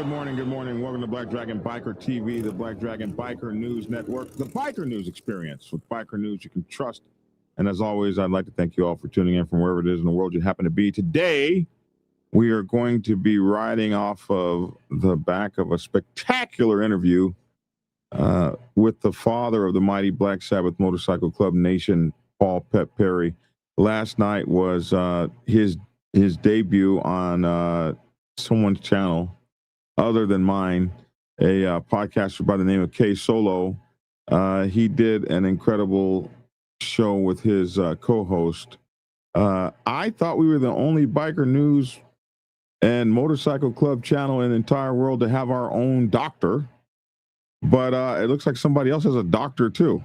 morning. Good morning. Welcome to Black Dragon Biker TV, the Black Dragon Biker News Network, the Biker News Experience. With Biker News you can trust. And as always, I'd like to thank you all for tuning in from wherever it is in the world you happen to be. Today, we are going to be riding off of the back of a spectacular interview with the father of the mighty Black Sabbath Motorcycle Club Nation, Paul Pep Perry. Last night was his debut on someone's channel other than mine, a podcaster by the name of KSOLO. He did an incredible show with his co-host. I thought we were the only biker news and motorcycle club channel in the entire world to have our own doctor, but it looks like somebody else has a doctor too.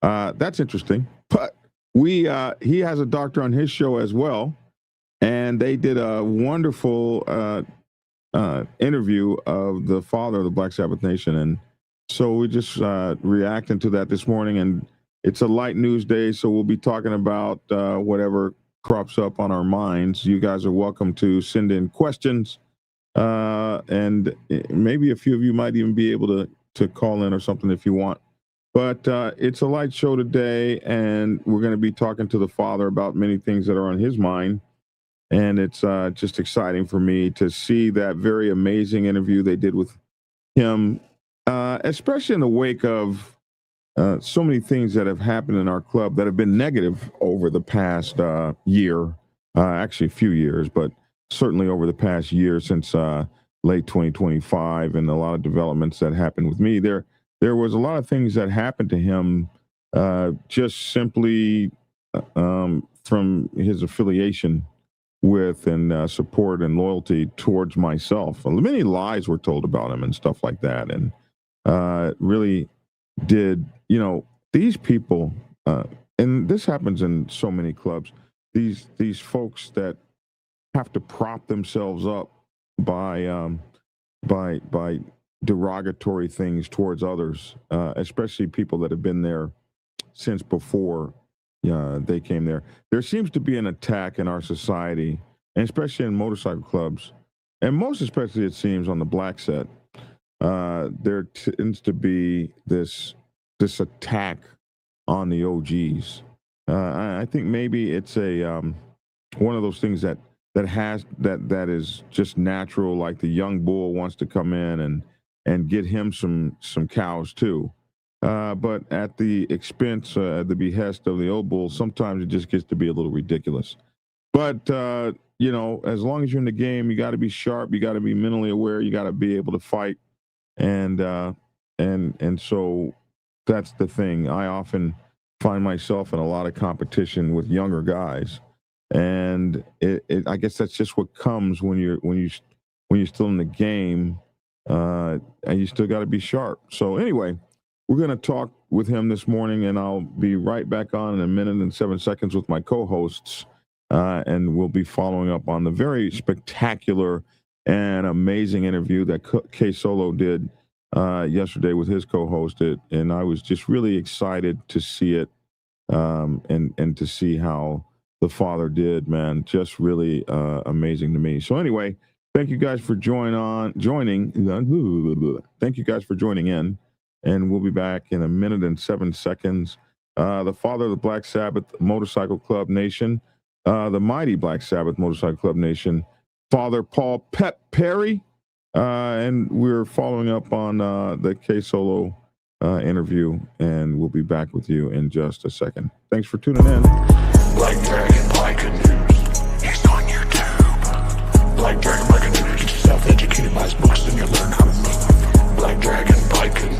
That's interesting. But he has a doctor on his show as well, and they did a wonderful interview of the father of the Black Sabbath Nation. And so we just reacting to that this morning, and it's a light news day, so we'll be talking about whatever crops up on our minds. You guys are welcome to send in questions, and maybe a few of you might even be able to call in or something if you want. But it's a light show today, and we're going to be talking to the father about many things that are on his mind. And it's just exciting for me to see that very amazing interview they did with him, especially in the wake of so many things that have happened in our club that have been negative over the past year, actually a few years, but certainly over the past year since late 2025, and a lot of developments that happened with me. There was a lot of things that happened to him just simply from his affiliation with and support and loyalty towards myself. Many lies were told about him and stuff like that. And really did, these people, and this happens in so many clubs, these folks that have to prop themselves up by derogatory things towards others, especially people that have been there since before they came there. There seems to be an attack in our society, and especially in motorcycle clubs, and most especially it seems on the black set. There tends to be this attack on the OGs. I think maybe it's a one of those things that is just natural. Like the young bull wants to come in and get him some cows too. But at the expense, at the behest of the old bull, sometimes it just gets to be a little ridiculous. But, as long as you're in the game, you got to be sharp. You got to be mentally aware. You got to be able to fight. And so that's the thing. I often find myself in a lot of competition with younger guys. And I guess that's just what comes when you're still in the game, and you still got to be sharp. So anyway, we're going to talk with him this morning, and I'll be right back on in a minute and 7 seconds with my co-hosts, and we'll be following up on the very spectacular and amazing interview that KSOLO did yesterday with his co-host. And I was just really excited to see it, and to see how the father did, man. Just really amazing to me. So anyway, thank you guys for joining. Thank you guys for joining in. And we'll be back in a minute and 7 seconds. The father of the Black Sabbath Motorcycle Club Nation, the mighty Black Sabbath Motorcycle Club Nation, Father Paul Pep Perry. And we're following up on the KSOLO interview, and we'll be back with you in just a second. Thanks for tuning in. Black Dragon Biker News. He's on YouTube. Black Dragon Biker News. Get yourself educated by his books, and you'll learn how to move. Black Dragon Biker News.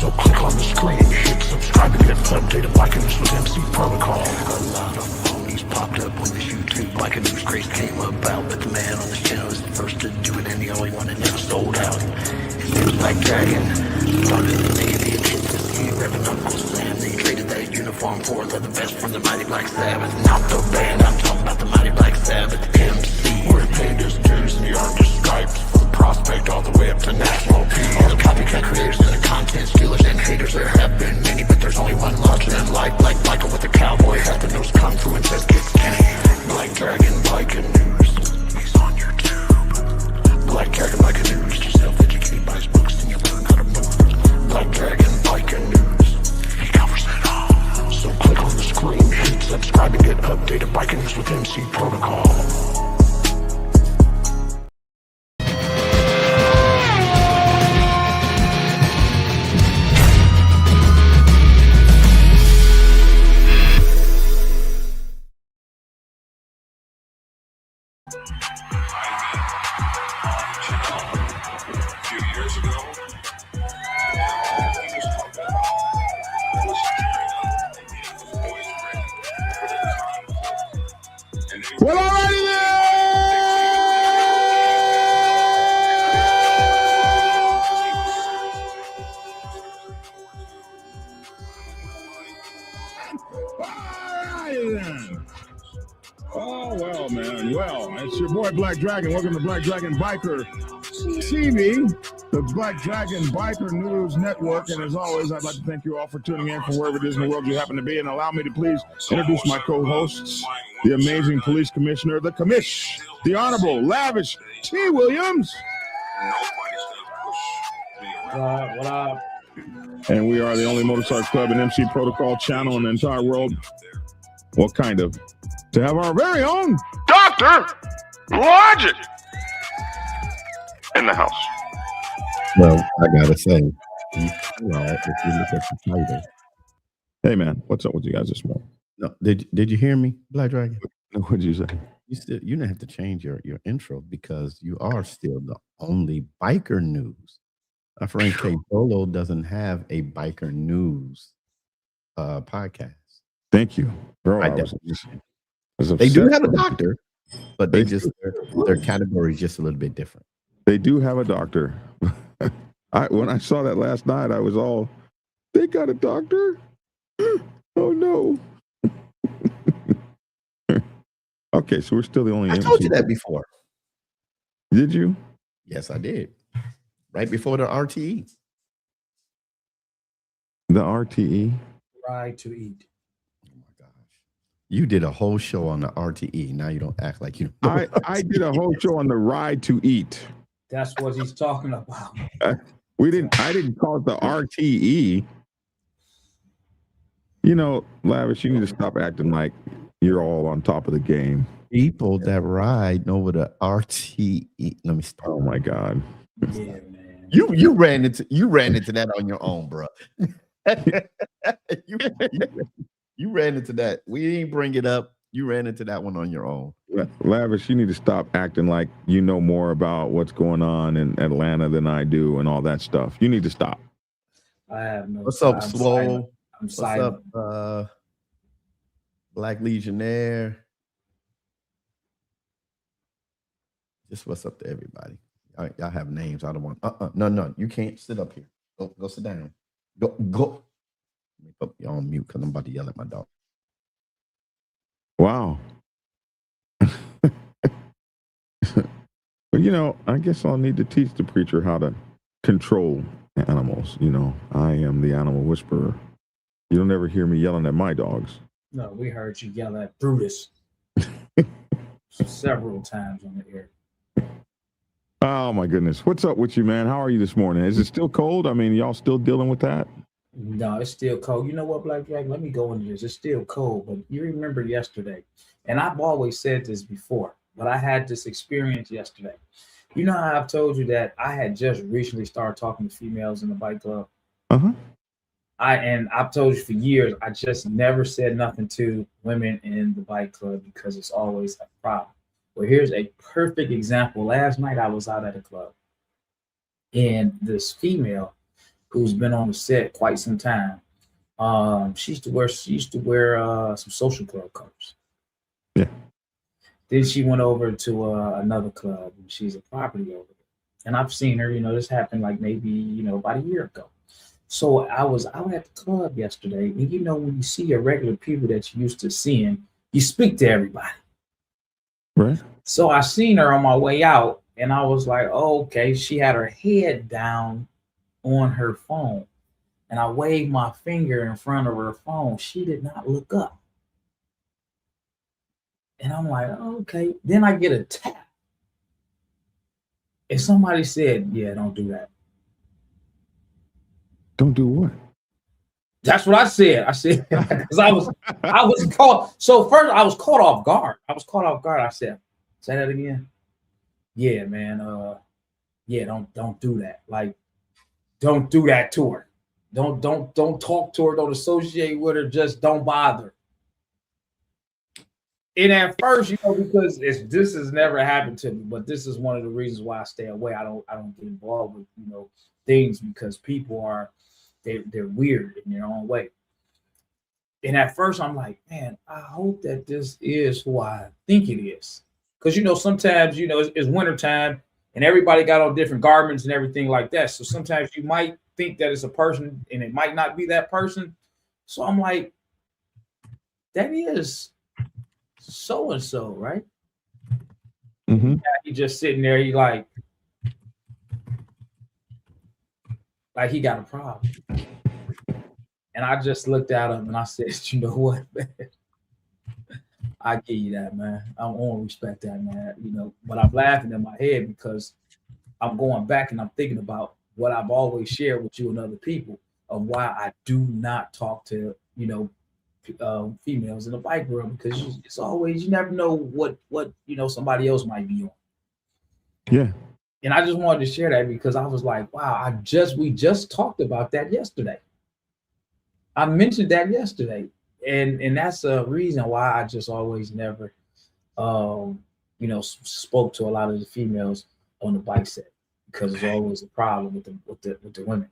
So click on the screen, hit subscribe to get an update of Biker News with MC Protocol. A lot of phonies popped up when this YouTube Biker News craze came about, but the man on this channel is the first to do it, and the only one that never sold out. His name's Black Dragon. Started in the 80s, he repping Uncle Sam. They traded that uniform for the best from the mighty Black Sabbath. Not the band, I'm talking about the mighty Black Sabbath MC. Where he paid his dues and he earned his stripes. Prospect all the way up to national peace. All the copycat creators and the content stealers and haters, there have been many, but there's only one larger than life. Like Michael with the cowboy hat that knows kung fu and says kick Kenny. Black Dragon Biker News. He's on YouTube. Black Dragon. Welcome to Black Dragon Biker TV, the Black Dragon Biker News Network. And as always, I'd like to thank you all for tuning in from wherever it is in the world you happen to be. And allow me to please introduce my co-hosts, the amazing police commissioner, the commish, the Honorable Lavish T. Williams. What up? And we are the only motorcycle club and MC protocol channel in the entire world. Well, kind of. To have our very own Dr. Logic in the house. Well, I gotta say, if you look at the title. Hey man, what's up with you guys this morning? No, did you hear me, Black Dragon? What'd you say? You didn't have to change your intro because you are still the only biker news. Our friend KSOLO doesn't have a biker news podcast. Thank you. Bro, they do have a doctor, but their category is just a little bit different. They do have a doctor. When I saw that last night, I was all, they got a doctor? Oh no. Okay, so we're still the only I told you that before. Did you? Yes, I did. Right before the RTE. The RTE? Ride to eat. You did a whole show on the RTE. Now you don't act like you know. I did a whole show on the ride to eat. That's what he's talking about. I didn't call it the RTE. You know, Lavish, you need to stop acting like you're all on top of the game. People that ride know what the RTE. Let me stop. Oh my God. Yeah, man. You ran into that on your own, bro. You ran into that. We didn't bring it up. You ran into that one on your own. Lavish, you need to stop acting like you know more about what's going on in Atlanta than I do and all that stuff. You need to stop. I have no. What's up, Slow? What's silent. Up, Black Legionnaire? Just what's up to everybody? Y'all have names. I don't want. No. You can't sit up here. Go sit down. Go. Let me put you on mute because I'm about to yell at my dog. Wow. But you know, I guess I'll need to teach the preacher how to control animals. You know, I am the animal whisperer. You'll never hear me yelling at my dogs. No, we heard you yell at Brutus several times on the air. Oh my goodness. What's up with you, man? How are you this morning? Is it still cold? I mean, y'all still dealing with that? No, it's still cold. You know what, Black Dragon? Let me go into this. It's still cold, but you remember yesterday, and I've always said this before, but I had this experience yesterday. You know how I've told you that I had just recently started talking to females in the bike club? Uh-huh. I've told you for years, I just never said nothing to women in the bike club because it's always a problem. Well, here's a perfect example. Last night I was out at a club, and this female who's been on the set quite some time, she used to wear some social club colors. Yeah. Then she went over to another club, and she's a property over there. And I've seen her. You know, this happened like maybe about a year ago. So I was out at the club yesterday, and you know, when you see your regular people that you used to seeing, you speak to everybody. Right. So I seen her on my way out, and I was like, oh, okay. She had her head down on her phone, and I waved my finger in front of her phone. She did not look up. And I'm like, oh, okay. Then I get a tap. And somebody said, yeah, don't do that. Don't do what? That's what I said. I said, because I was caught. So first I was caught off guard. I said, say that again. Yeah, man. Yeah, don't do that. Like, don't do that to her. Don't talk to her. Don't associate with her. Just don't bother. And at first, because this has never happened to me, but this is one of the reasons why I stay away. I don't get involved with things because people are they're weird in their own way. And at first, I'm like, man, I hope that this is who I think it is, because sometimes it's wintertime and everybody got on different garments and everything like that. So sometimes you might think that it's a person and it might not be that person. So I'm like, that is so and so, right? Mm-hmm. He just sitting there. He like he got a problem. And I just looked at him and I said, you know what, man? I give you that, man. I want to respect that, man. You know, but I'm laughing in my head because I'm going back and I'm thinking about what I've always shared with you and other people of why I do not talk to, females in the bike world, because it's always, you never know what somebody else might be on. Yeah. And I just wanted to share that because I was like, wow, we just talked about that yesterday. I mentioned that yesterday. And that's a reason why I just always never spoke to a lot of the females on the bike set, because there's always a problem with the women.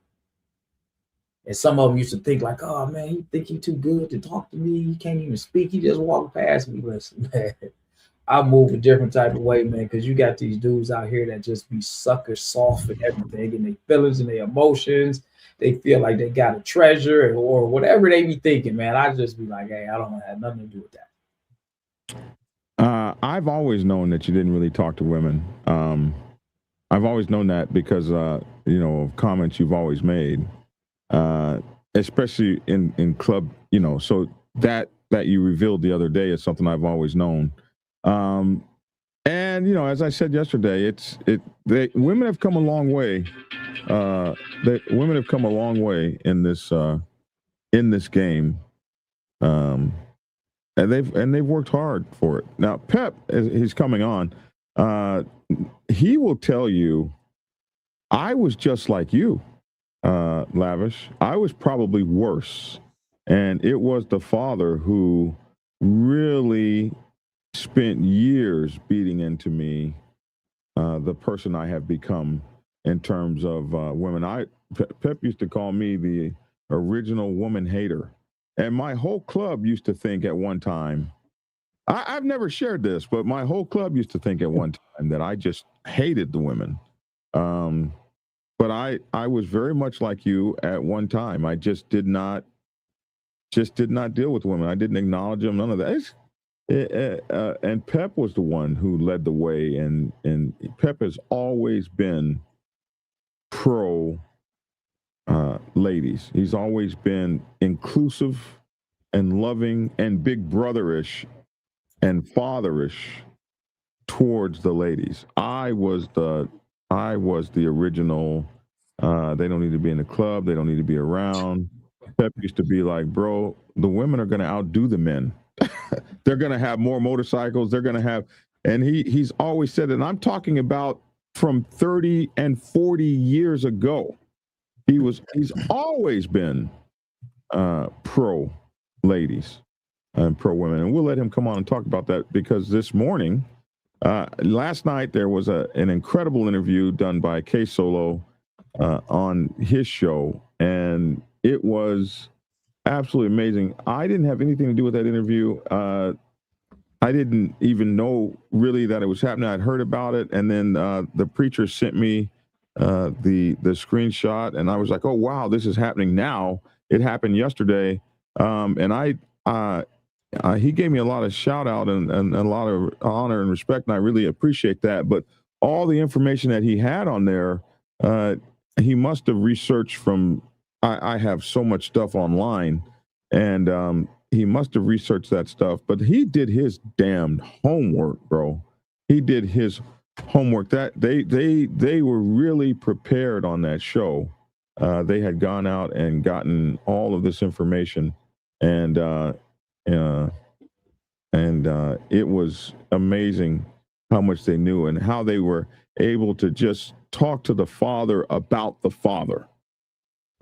And some of them used to think like, oh man, you think he too good to talk to me? He can't even speak. He just walked past me. Listen, man, I move a different type of way, man, because you got these dudes out here that just be sucker soft and everything, and their feelings and their emotions. They feel like they got a treasure or whatever they be thinking, man. I just be like, hey, I don't have nothing to do with that. I've always known that you didn't really talk to women. I've always known that because, of comments you've always made, especially in club, so that you revealed the other day is something I've always known. And, as I said yesterday, women have come a long way. Women have come a long way in this game. And they've worked hard for it. Now, Pep, he's coming on. He will tell you, I was just like you, Lavish. I was probably worse. And it was the father who really spent years beating into me the person I have become in terms of women. Pep used to call me the original woman hater. And my whole club used to think at one time, I've never shared this, but my whole club used to think at one time that I just hated the women. But I was very much like you at one time. I just did not deal with women. I didn't acknowledge them, none of that. And Pep was the one who led the way. And Pep has always been pro ladies. He's always been inclusive and loving and big brotherish and fatherish towards the ladies. I was the original. They don't need to be in the club. They don't need to be around. Pep used to be like, bro, the women are going to outdo the men. They're going to have more motorcycles. They're going to have, and he's always said, and I'm talking about from 30 and 40 years ago. He's always been pro ladies and pro women, and we'll let him come on and talk about that, because this morning, last night, there was an incredible interview done by KSOLO on his show, and it was absolutely amazing. I didn't have anything to do with that interview. I didn't even know really that it was happening. I'd heard about it, and then the preacher sent me the screenshot, and I was like, oh wow, this is happening now. It happened yesterday, and he gave me a lot of shout out and a lot of honor and respect, and I really appreciate that. But all the information that he had on there, he must have researched from. I have so much stuff online, and he must have researched that stuff. But he did his damned homework, bro. He did his homework. That they were really prepared on that show. They had gone out and gotten all of this information, and it was amazing how much they knew and how they were able to just talk to the father about the father.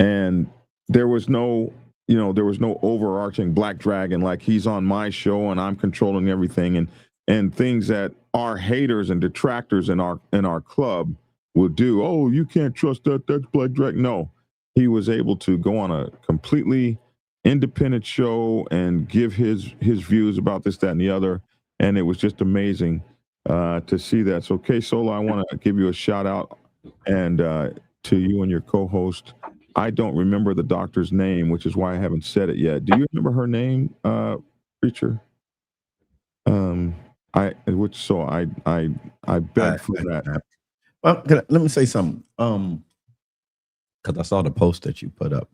And there was no overarching Black Dragon, like he's on my show and I'm controlling everything, and things that our haters and detractors in our club would do. Oh, you can't trust that. That's Black Dragon. No, he was able to go on a completely independent show and give his views about this, that, and the other. And it was just amazing to see that. So, KSOLO, I want to give you a shout out, and to you and your co-host. I don't remember the doctor's name, which is why I haven't said it yet. Do you remember her name, preacher? I beg for that. Well, let me say something. Because I saw the post that you put up.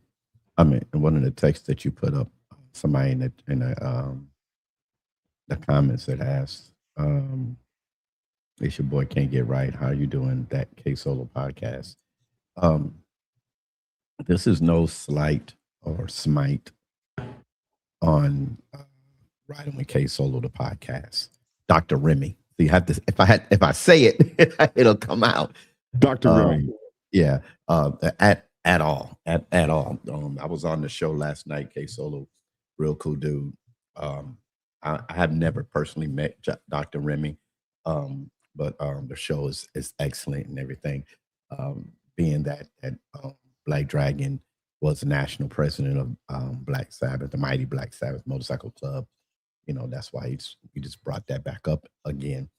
I mean, one of the texts that you put up. Somebody in the comments that asked, "It's your boy can't get right. How you doing?" That KSOLO podcast. This is no slight or smite on Riding with KSOLO the podcast. Dr. Remy. So you have to. If I say it, it'll come out. Dr. Remy. Yeah. At all. I was on the show last night. KSOLO, real cool dude. I have never personally met Dr. Remy, but the show is excellent and everything. Being that Black Dragon was the national president of Black Sabbath, the mighty Black Sabbath Motorcycle Club. That's why he just brought that back up again.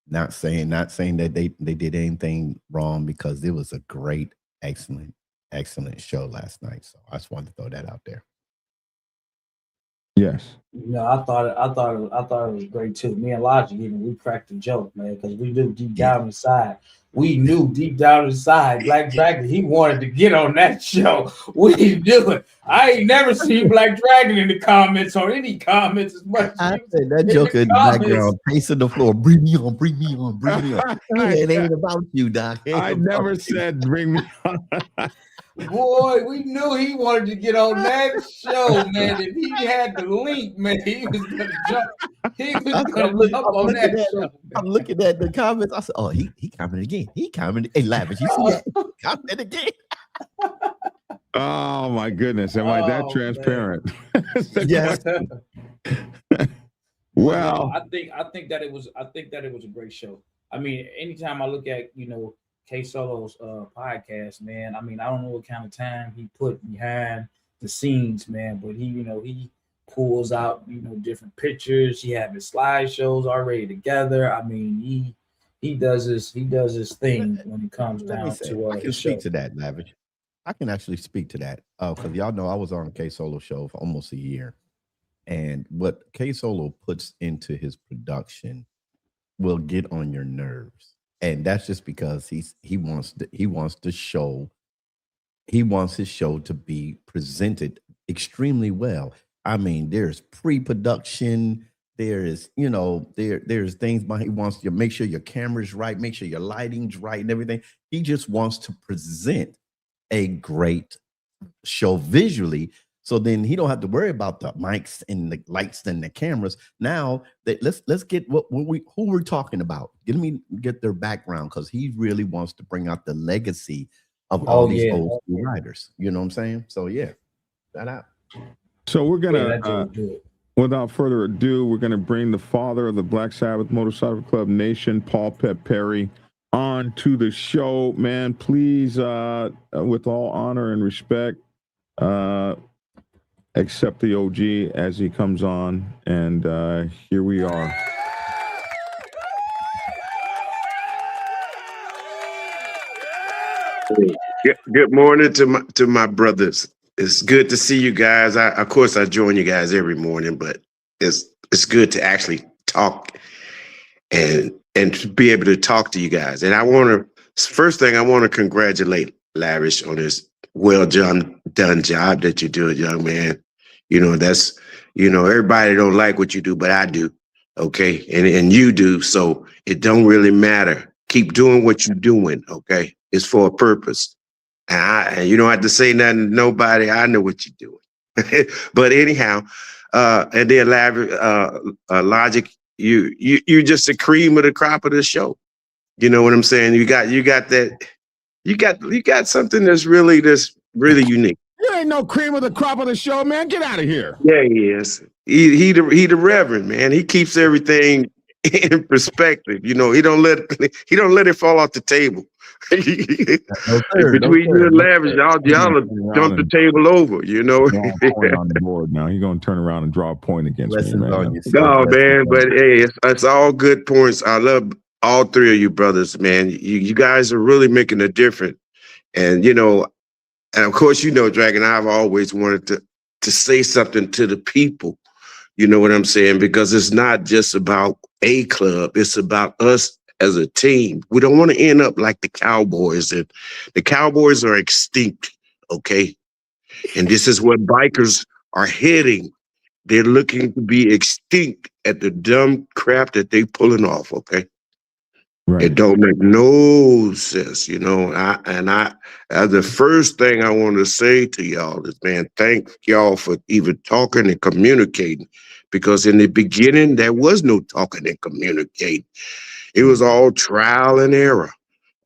Not saying that they did anything wrong, because it was a great, excellent show last night. So I just wanted to throw that out there. Yes. I thought it was great too. Me and Logic, even we cracked the joke, man, because we knew deep down inside. We knew deep down inside, Black Dragon, he wanted to get on that show. We knew it. I ain't never seen Black Dragon in the comments or any comments as much. I said that joker in the background, pacing the floor. Bring me on. It ain't about you, Doc. I never said bring me on. Boy, we knew he wanted to get on that show, man. If he had the link, man, he was gonna jump. He was gonna jump on that show. I'm looking at the comments. I said, "Oh, he coming again. He coming." Hey, Lavish, you see that? He coming again. Oh my goodness! Am I that transparent? Yes. Well, I think that it was a great show. I mean, anytime I look at KSOLO's podcast, man. I mean, I don't know what kind of time he put behind the scenes, man, but he pulls out different pictures. He have his slideshows already together. I mean, he does his thing when it comes down to I can speak to that, Lavish. I can actually speak to that because y'all know I was on a KSOLO show for almost a year, and what KSOLO puts into his production will get on your nerves. And that's just because he wants his show to be presented extremely well. I mean, there's pre-production, there's things behind. He wants to make sure your camera's right, make sure your lighting's right and everything. He just wants to present a great show visually. So then he don't have to worry about the mics and the lights and the cameras. Now let's get who we're talking about. Let me get their background, because he really wants to bring out the legacy of all these old school riders. You know what I'm saying? So yeah, that out. So we're gonna without further ado, we're gonna bring the father of the Black Sabbath Motorcycle Club Nation, Paul Pep Perry, on to the show. Man, please, with all honor and respect, accept the OG as he comes on, and here we are. Good morning to my brothers. It's good to see you guys. Of course I join you guys every morning, but it's good to actually talk and to be able to talk to you guys. And first thing I want to congratulate Lavish on his well done job that you do, young man. That's everybody don't like what you do, but I do. Okay. And you do. So it don't really matter. Keep doing what you're doing. Okay. It's for a purpose. And you don't have to say nothing to nobody. I know what you're doing. But anyhow, and then Logic, you just the cream of the crop of the show. You know what I'm saying? You got that. You got something that's really unique. You ain't no cream of the crop of the show, man. Get out of here. Yeah, he is. He the reverend, man. He keeps everything in perspective. He don't let it fall off the table. Between you and Lavish, y'all dump the table over. On the board now. He's gonna turn around and draw a point against me, man. No, man, but hey, it's all good points. I love all three of you brothers, man. You guys are really making a difference. And and of course, Dragon, I've always wanted to say something to the people. You know what I'm saying? Because it's not just about a club. It's about us as a team. We don't want to end up like the Cowboys. And the Cowboys are extinct, okay? And this is where bikers are heading. They're looking to be extinct at the dumb crap that they pulling off, okay? Right. It don't make no sense, you know. The first thing I want to say to y'all is, man, thank y'all for even talking and communicating, because in the beginning there was no talking and communicating. It was all trial and error,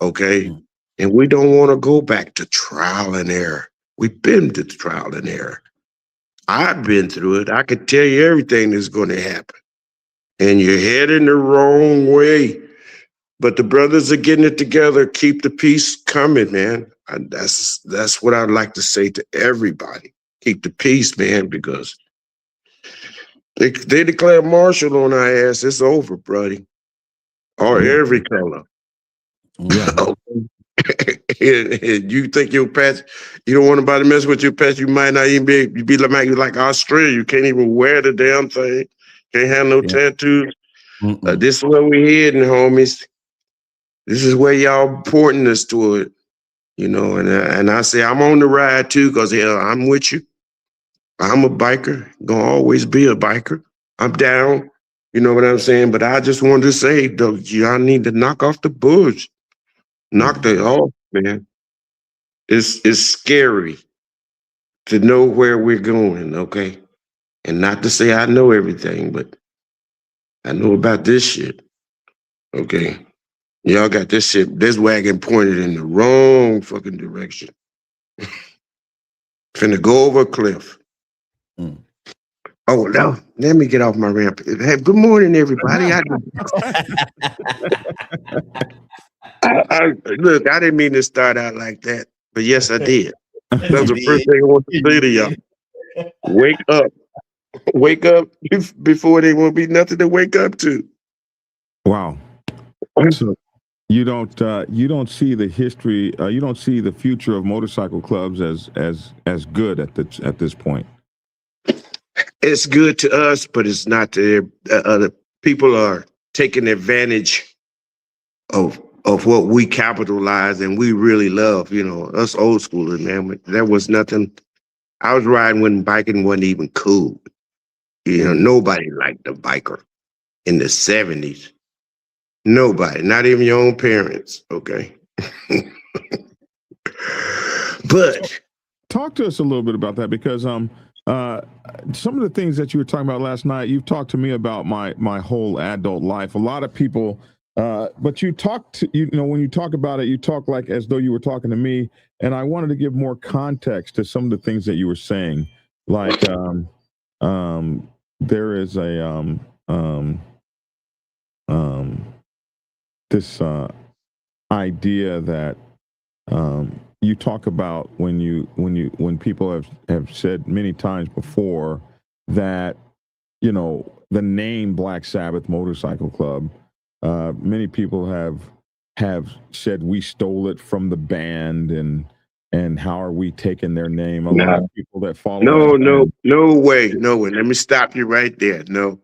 okay? And we don't want to go back to trial and error. We've been to trial and error. I've been through it. I can tell you everything that's going to happen, and you're heading the wrong way. But the brothers are getting it together. Keep the peace coming, man. That's what I'd like to say to everybody. Keep the peace, man, because they declare martial on our ass. It's over, buddy. Or every color. Yeah. You think your pets, you don't want nobody to mess with your pets, you might not even be like Australia. You can't even wear the damn thing. Can't have no tattoos. This is where we heading, homies. This is where y'all pointing us toward, you know, and I say I'm on the ride too, because I'm with you. I'm a biker, gonna always be a biker. I'm down, you know what I'm saying? But I just wanted to say, though, y'all need to knock off the bush. Knock it off, man. It's scary to know where we're going, okay? And not to say I know everything, but I know about this shit, okay? Y'all got this wagon pointed in the wrong fucking direction. Finna go over a cliff. Oh, no, let me get off my ramp. Hey, good morning, everybody. Look, I didn't mean to start out like that, but yes, I did. That's the first thing I want to say to y'all. Wake up. Wake up before there won't be nothing to wake up to. Wow. So you don't see the history, you don't see the future of motorcycle clubs as good at this point. It's good to us, but it's not to other people. Are taking advantage of what we capitalize and we really love. You know, us old schoolers, man. There was nothing. I was riding when biking wasn't even cool. You know, nobody liked the biker in the 70s. Nobody, not even your own parents. Okay. But talk to us a little bit about that, because some of the things that you were talking about last night, you've talked to me about my whole adult life. A lot of people, but you know, when you talk about it, you talk like as though you were talking to me, and I wanted to give more context to some of the things that you were saying. Like, there is a this idea that you talk about when people have said many times before that, you know, the name Black Sabbath Motorcycle Club, many people have said we stole it from the band, and how are we taking their name? A lot of people that follow. No way. Let me stop you right there. No.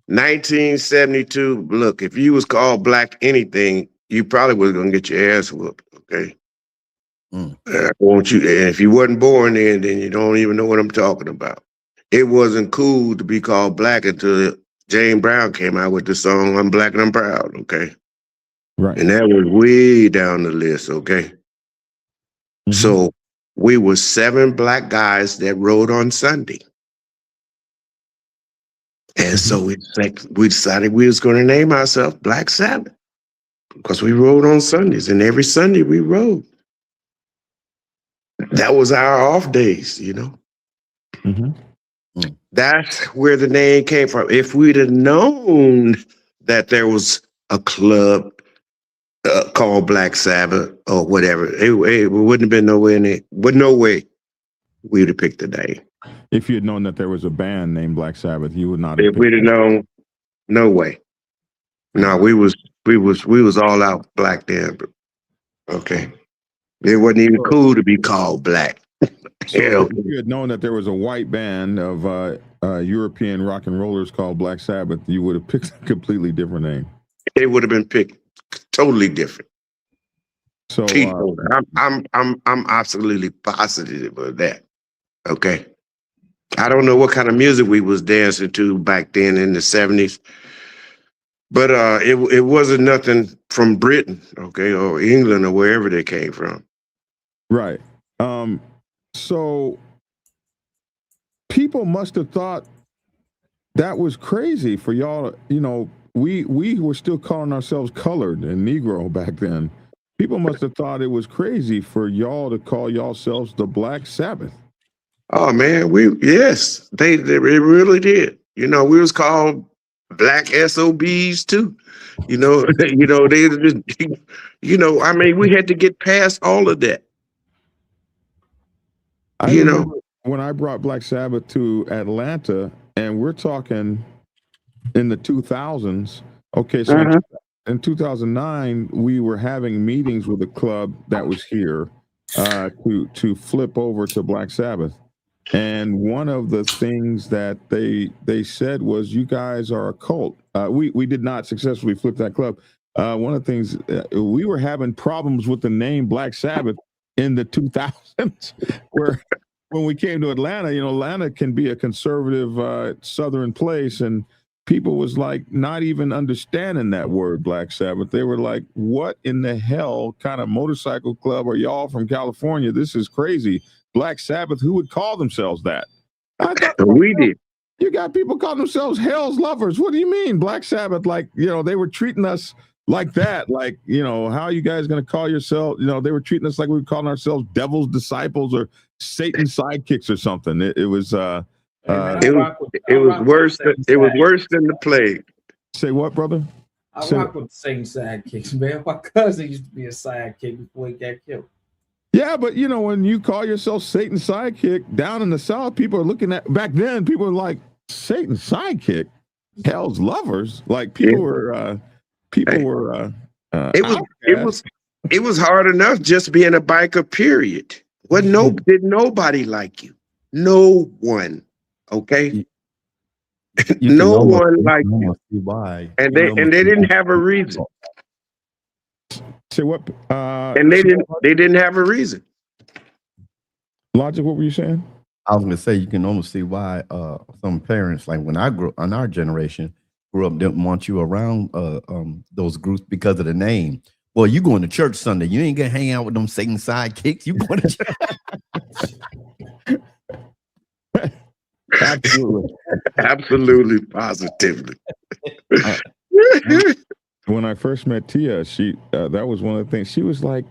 1972, look, if you was called Black anything, you probably was going to get your ass whooped, okay? Won't you? And if you wasn't born then you don't even know what I'm talking about. It wasn't cool to be called Black until James Brown came out with the song I'm Black and I'm Proud, okay? Right. And that was way down the list, okay? So we were 7 black guys that rode on Sunday. And so we decided we was going to name ourselves Black Sabbath because we rode on Sundays, and every Sunday we rode. That was our off days, you know. That's where the name came from. If we'd have known that there was a club called Black Sabbath or whatever, it wouldn't have been nowhere in it. But no way we would have picked the name. If you had known that there was a band named Black Sabbath, you would not have. If we'd have known, no way. No, we was all out black then. Okay, it wasn't even cool to be called Black. So if you had known that there was a white band of European rock and rollers called Black Sabbath, you would have picked a completely different name. It would have been picked totally different. So I'm absolutely positive of that. Okay. I don't know what kind of music we was dancing to back then in the 70s, but it wasn't nothing from Britain, okay, or England or wherever they came from. right. So people must have thought that was crazy for y'all. You know, we were still calling ourselves colored and Negro back then. People must have thought it was crazy for y'all to call yourselves the Black Sabbath. Oh man, yes, they really did. You know, we was called Black SOBs too. You know, they just, I mean, we had to get past all of that. I remember when I brought Black Sabbath to Atlanta, and we're talking in the 2000s. Okay, so in 2009, we were having meetings with a club that was here to flip over to Black Sabbath. And one of the things that they said was, you guys are a cult. We did not successfully flip that club. One of the things, we were having problems with the name Black Sabbath in the 2000s, where when we came to Atlanta, Atlanta can be a conservative Southern place, and people was like not even understanding that word Black Sabbath. They were like, what in the hell kind of motorcycle club are y'all from California? This is crazy. Black Sabbath, who would call themselves that? I thought, we did. You got people calling themselves Hell's Lovers. What do you mean, Black Sabbath? Like, they were treating us like that. Like, how are you guys going to call yourself? They were treating us like we were calling ourselves Devil's Disciples or Satan's sidekicks or something. It was worse. It was worse than the plague. Say what, brother? I rock with the same sidekicks, man. My cousin used to be a sidekick before he got killed. Yeah, but when you call yourself Satan's sidekick down in the South, people are looking at, back then, people were like, Satan's sidekick, Hell's Lovers. Like people were, it was hard enough just being a biker, period. Did nobody like you? No one. Okay. No one liked you. And they didn't have a reason. Say what? And they didn't have a reason. Logic, what were you saying? I was gonna say you can almost see why some parents, like when I grew on our generation, grew up, didn't want you around those groups because of the name. Well, you going to church Sunday, you ain't gonna hang out with them Satan sidekicks. You going to church. Absolutely, positively. When I first met Tia, she that was one of the things. She was like,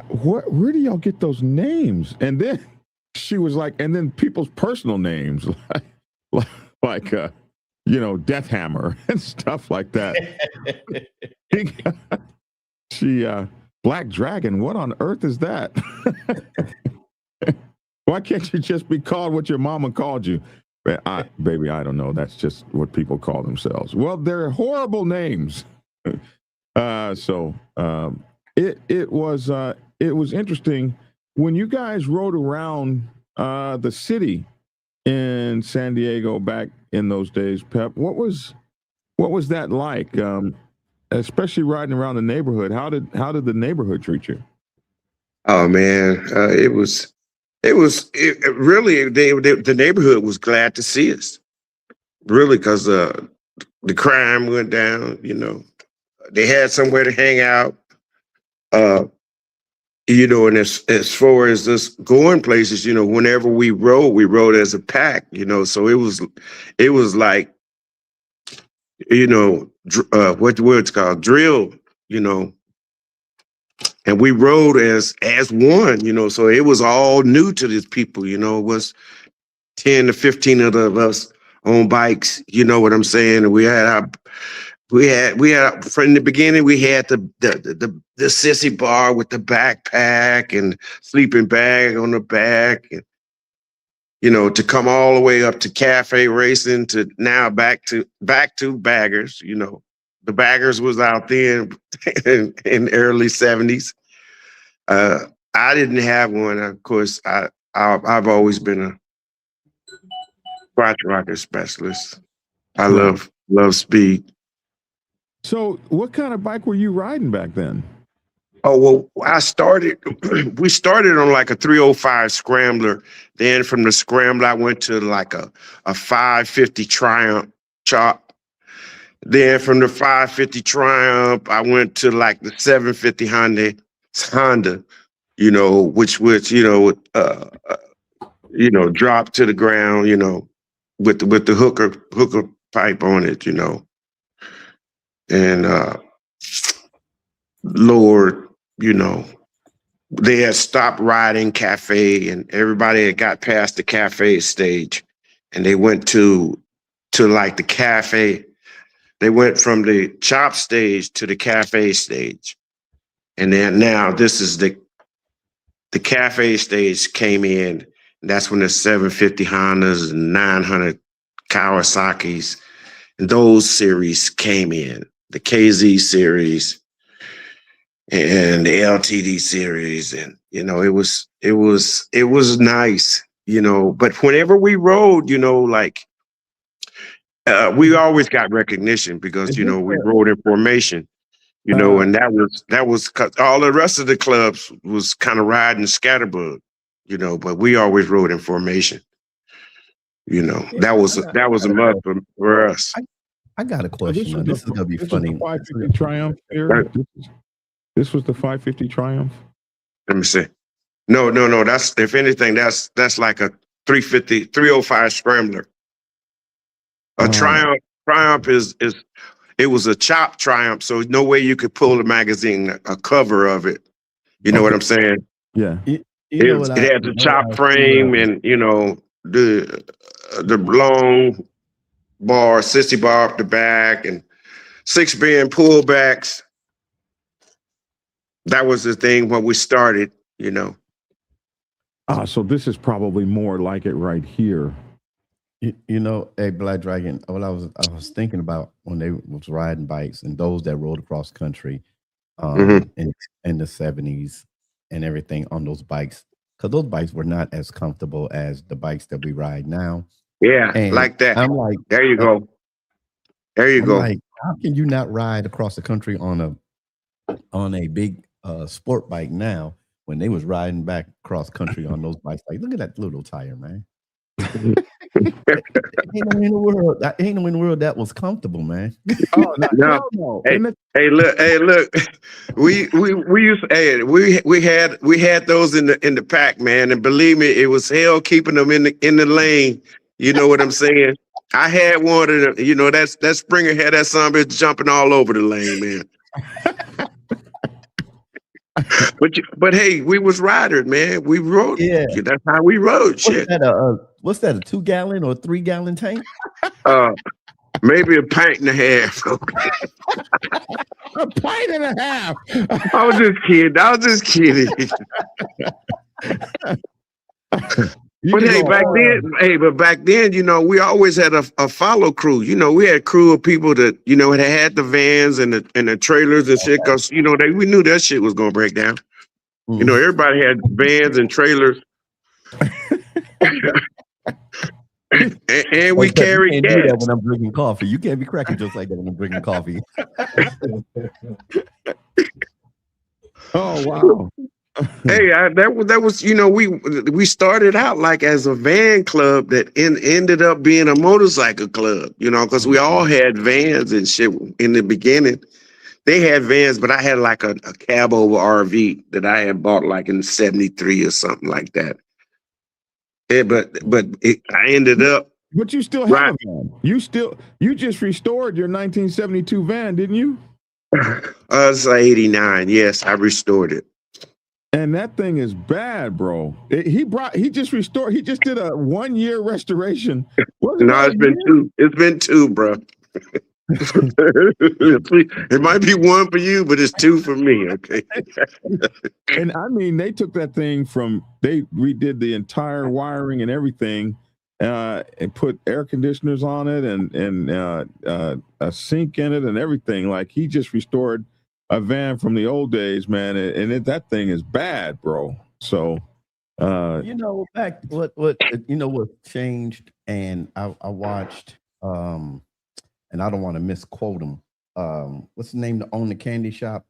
where do y'all get those names? And then she was like, and then people's personal names, like Death Hammer and stuff like that. She Black Dragon, what on earth is that? Why can't you just be called what your mama called you? Baby, I don't know. That's just what people call themselves. Well, they're horrible names. It was interesting when you guys rode around the city in San Diego back in those days. Pep, what was that like? Especially riding around the neighborhood. How did the neighborhood treat you? Oh man, the neighborhood was glad to see us, really, because the crime went down. They had somewhere to hang out. And as far as this going places, whenever we rode as a pack. So it was like, what the word's called, drill. And we rode as one, so it was all new to these people, it was 10 to 15 of us on bikes, you know what I'm saying? And we had from the beginning, we had the sissy bar with the backpack and sleeping bag on the back, and to come all the way up to cafe racing, to now back to baggers. The baggers was out there in the early 70s. I didn't have one. Of course, I've always been Crotch rocket specialist. I Right. love speed. So, what kind of bike were you riding back then? Oh, well, we started on like a 305 Scrambler. Then from the Scrambler, I went to like a 550 Triumph chop. Then from the 550 Triumph, I went to like the 750 Honda, you know, which dropped to the ground, you know, with the hooker pipe on it, you know. And Lord, you know, they had stopped riding cafe and everybody had got past the cafe stage and they went to like the cafe. They went from the chop stage to the cafe stage. And then now this is the cafe stage came in. And that's when the 750 Hondas and 900 Kawasaki's and those series came in. The KZ series and the LTD series, and you know, it was nice, you know. But whenever we rode, you know, like we always got recognition because you know we rode in formation, you know, and that was all the rest of the clubs was kind of riding scatterbug, you know, but we always rode in formation. You know, that was a must for us. I got a question. This is gonna be funny. 550 Triumph here. This was the 550 Triumph. Let me see. No. That's, if anything, that's like a 305 Scrambler. A Triumph is it was a chop Triumph, so no way you could pull the magazine, a cover of it. You know what I'm saying? Yeah. It had the chop frame and you know the long bar, sissy bar up the back, and 6-band pullbacks. That was the thing when we started, you know. So this is probably more like it right here. You know, hey, Black Dragon, what I was thinking about when they was riding bikes and those that rode across country in the 70s and everything on those bikes, because those bikes were not as comfortable as the bikes that we ride now. Yeah, and like that. I'm like, there you go. There you go. Like, how can you not ride across the country on a big sport bike now when they was riding back cross country on those bikes? Like, look at that little tire, man. Ain't no in the world that was comfortable, man. Oh no. Hey, look. We had those in the pack, man, and believe me, it was hell keeping them in the lane. You know what I'm saying? I had one of them. You know, that Springer had that son bitch jumping all over the lane, man. But hey, we was riders, man. We rode. Yeah, that's how we rode. What's that? A 2-gallon or 3-gallon tank? Maybe a pint and a half. A pint and a half. I was just kidding. But back then, you know, we always had a follow crew. You know, we had a crew of people that, you know, had the vans and the trailers and shit, because, you know, we knew that shit was gonna break down. You know, everybody had vans and trailers. and we carried gas. Do that when I'm drinking coffee. You can't be cracking jokes like that when I'm drinking coffee. Oh wow. Hey, that was, you know, we started out like as a van club that ended up being a motorcycle club, you know, because we all had vans and shit in the beginning. They had vans, but I had like a cab over RV that I had bought like in '73 or something like that. Yeah, but I ended up. But you still have a van. You just restored your 1972 van, didn't you? It's like '89. Yes, I restored it. And that thing is bad, bro. He just restored. He just did a 1-year restoration. It's been 2. It's been 2, bro. It might be 1 for you, but it's 2 for me. Okay. And I mean, they took that thing they redid the entire wiring and everything, and put air conditioners on it and a sink in it and everything. Like, he just restored a van from the old days, man, and that thing is bad, bro. So You know, back what what changed, and I watched and I don't want to misquote him. What's the name to own the candy shop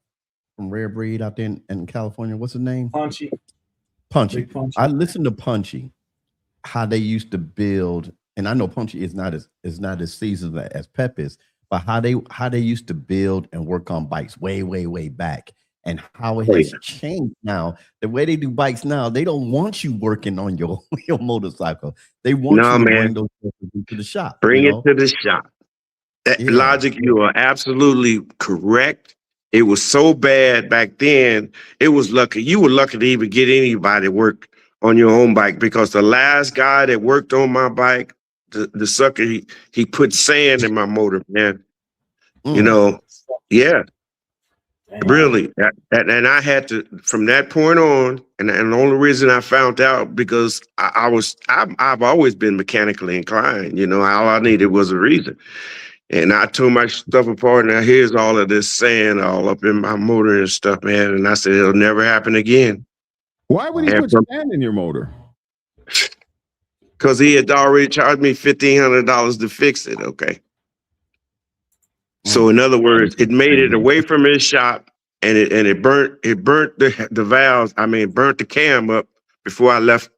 from Rare Breed out there in California? What's his name? Punchy. Punchy. Big Punchy. I listened to Punchy, how they used to build, and I know Punchy is not as seasoned as Pep is, but how they used to build and work on bikes way back, and how it has changed now. The way they do bikes now, they don't want you working on your motorcycle. They want No, you to man. bring those things to the shop. Bring you it know? to the shop. Yeah. Logic, you are absolutely correct. It was so bad back then. It was lucky. You were lucky to even get anybody to work on your own bike, because the last guy that worked on my bike, the sucker, he put sand in my motor, man. You know, yeah. Damn. Really, and I had to, from that point on, and the only reason I found out, because I've always been mechanically inclined. You know, all I needed was a reason, and I tore my stuff apart. Now here's all of this sand all up in my motor and stuff, man. And I said it'll never happen again. Why would he put sand in your motor? Because he had already charged me $1,500 to fix it. Okay. So in other words, it made it away from his shop, and it burnt the valves. I mean, burnt the cam up before I left.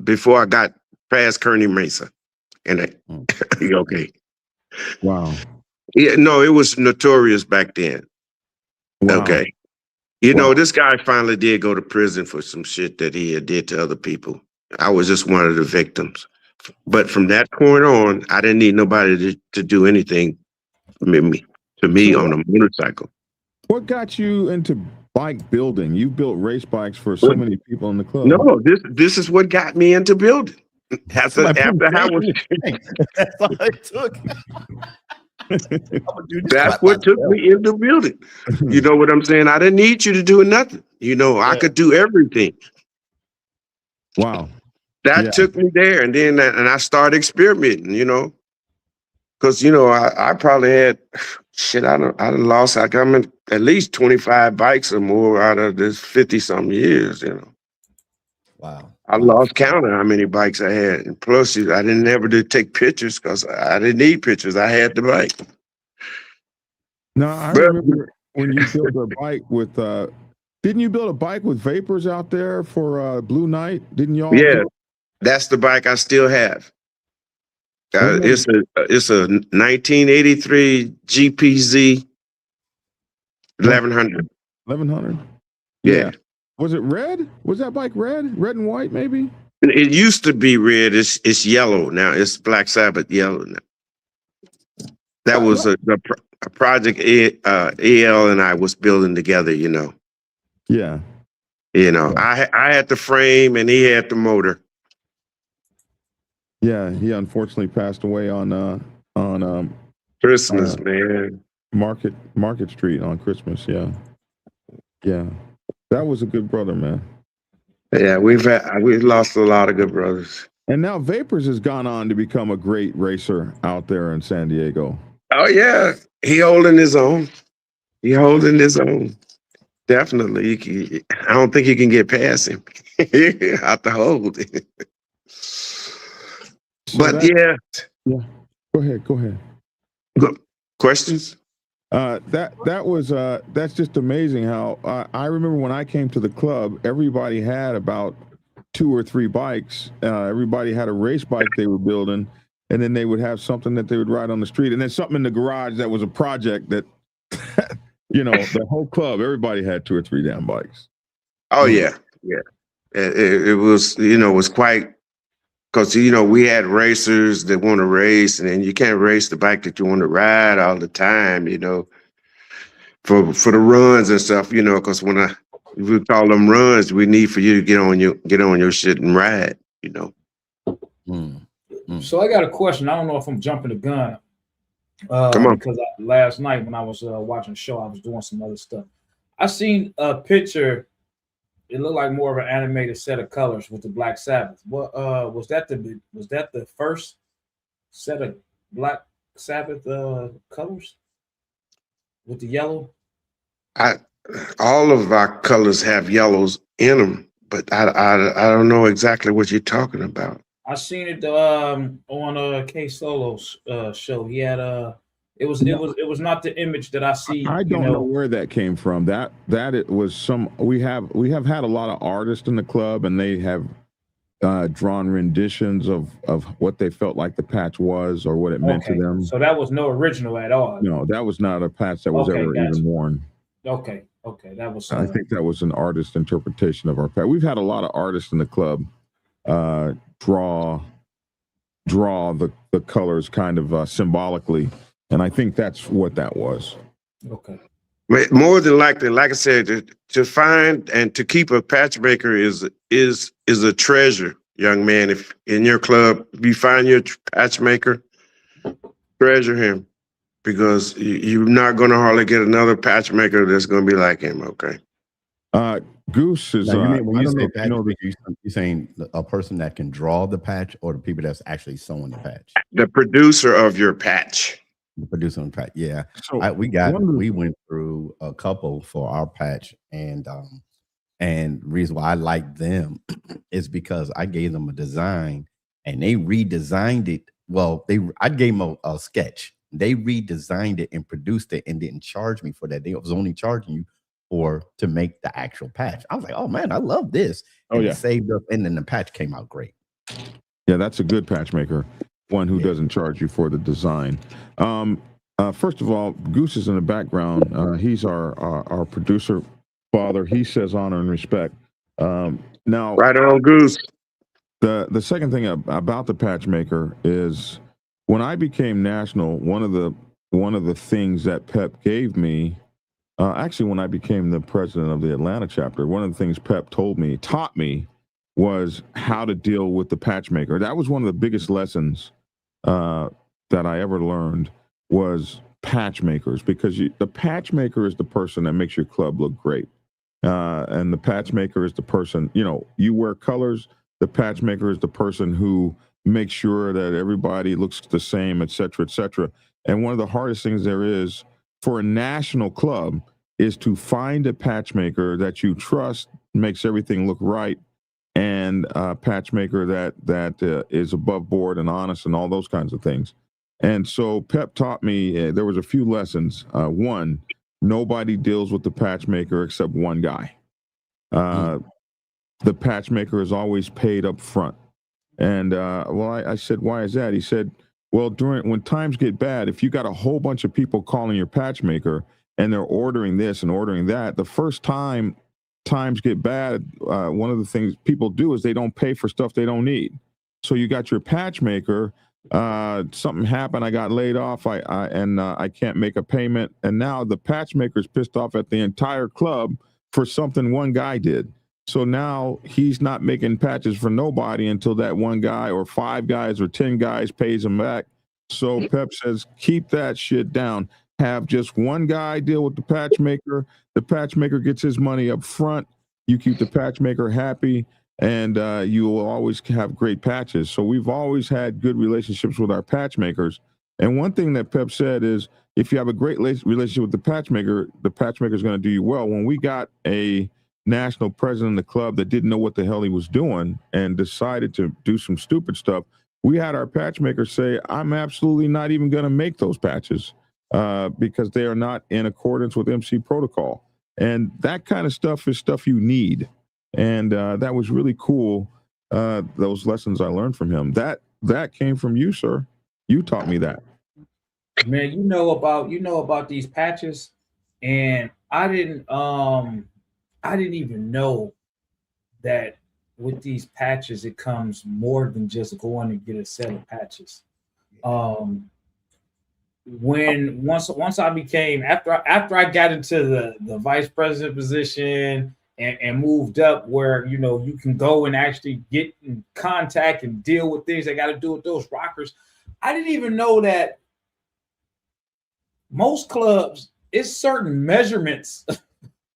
Before I got past Kearney Mesa, and okay. Wow. Yeah, no, it was notorious back then. Wow. Okay. You know, this guy finally did go to prison for some shit that he had did to other people. I was just one of the victims. But from that point on, I didn't need nobody to do anything to me on a motorcycle. What got you into bike building? You built race bikes for so many people in the club. No, this is what got me into building. After Howard, that's all it took. That's what took me into building. You know what I'm saying? I didn't need you to do nothing. You know, I could do everything. Wow. That took me there, and then I started experimenting. You know, because you know I probably had shit. I lost. I got at least 25 bikes or more out of this 50-something years. You know. Wow. I lost count of how many bikes I had. And plus, I didn't ever take pictures because I didn't need pictures. I had the bike. No, I remember when you built a bike with, didn't you build a bike with vapors out there for Blue Night? Didn't y'all? Yeah, that's the bike I still have. It's a 1983 GPZ 1100. 1100? Yeah. Was it red? Was that bike red? Red and white, maybe? It used to be red. It's yellow now. It's Black Sabbath yellow now. That was a project EL and I was building together, you know. Yeah. You know, I had the frame and he had the motor. Yeah, he unfortunately passed away on Christmas, man. Market Street on Christmas, yeah. Yeah. That was a good brother, man. Yeah, we've lost a lot of good brothers. And now Vapors has gone on to become a great racer out there in San Diego. Oh yeah, he holding his own. Definitely. I don't think you can get past him. Out the hold. But yeah. Go ahead. Questions? That's just amazing how I remember when I came to the club, everybody had about 2 or 3 bikes. Everybody had a race bike they were building, and then they would have something that they would ride on the street, and then something in the garage that was a project that, you know, the whole club, everybody had 2 or 3 damn bikes. Oh yeah. It was, you know, was quite, because, you know, we had racers that want to race, and then you can't race the bike that you want to ride all the time, you know, for the runs and stuff, you know, because we call them runs, we need for you to get on your shit and ride, you know. So I got a question. I don't know if I'm jumping the gun. Come on. Because last night when I was watching the show, I was doing some other stuff. I seen a picture. It looked like more of an animated set of colors with the Black Sabbath. What was that the first set of Black Sabbath colors with the yellow? All of our colors have yellows in them, but I don't know exactly what you're talking about. I seen it on KSOLO's show. He had it was not the image that I see. I don't know where that came from. That it was some. We have had a lot of artists in the club, and they have drawn renditions of what they felt like the patch was or what it meant to them. So that was no original at all. No, that was not a patch that was ever even worn. Okay, that was. I think that was an artist interpretation of our patch. We've had a lot of artists in the club draw the colors kind of symbolically, and I think that's what that was. Okay. More than likely, like I said, to find and to keep a patch maker is a treasure, young man. If in your club, if you find your patch maker, treasure him, because you're not going to hardly get another patch maker that's going to be like him. Okay. Goose is. When you say patch, you're saying a person that can draw the patch, or the people that's actually sewing the patch? The producer of your patch. The producer on patch, yeah. So we went through a couple for our patch, and the reason why I like them is because I gave them a design and they redesigned it. Well, I gave them a sketch. They redesigned it and produced it and didn't charge me for that. They was only charging you to make the actual patch. I was like, oh man, I love this. And it saved up, and then the patch came out great. Yeah, that's a good patch maker. One who doesn't charge you for the design. First of all, Goose is in the background. He's our producer father. He says honor and respect. Now, right on, Goose. The second thing about the patch maker is when I became national, one of the things that Pep gave me, actually when I became the president of the Atlanta chapter, one of the things Pep taught me was how to deal with the patch maker. That was one of the biggest lessons that I ever learned, was patch makers, because the patch maker is the person that makes your club look great. And the patch maker is the person, you wear colors, the patch maker is the person who makes sure that everybody looks the same, et cetera, et cetera. And one of the hardest things there is for a national club is to find a patch maker that you trust, makes everything look right, and a patch maker that is above board and honest and all those kinds of things. And so Pep taught me, there was a few lessons. One, nobody deals with the patch maker except one guy. The patch maker is always paid up front. And I said, why is that? He said, well, when times get bad, if you got a whole bunch of people calling your patch maker and they're ordering this and ordering that, the first time times get bad, one of the things people do is they don't pay for stuff they don't need. So you got your patch maker, something happened, I got laid off, I can't make a payment, and now the patch maker's pissed off at the entire club for something one guy did. So now he's not making patches for nobody until that one guy or 5 guys or 10 guys pays him back. So Pep says, keep that shit down. Have just one guy deal with the patch maker. The patch maker gets his money up front. You keep the patch maker happy, and you will always have great patches. So we've always had good relationships with our patch makers. And one thing that Pep said is, if you have a great relationship with the patch maker is going to do you well. When we got a national president of the club that didn't know what the hell he was doing and decided to do some stupid stuff, we had our patch maker say, I'm absolutely not even going to make those patches because they are not in accordance with MC protocol. And that kind of stuff is stuff you need. And that was really cool. Those lessons I learned from him, that came from you, sir. You taught me that. Man, you know about these patches, and I didn't even know that with these patches it comes more than just going to get a set of patches. Once I became, after I got into the vice president position and moved up, where you can go and actually get in contact and deal with things that got to do with those rockers, I didn't even know that most clubs, it's certain measurements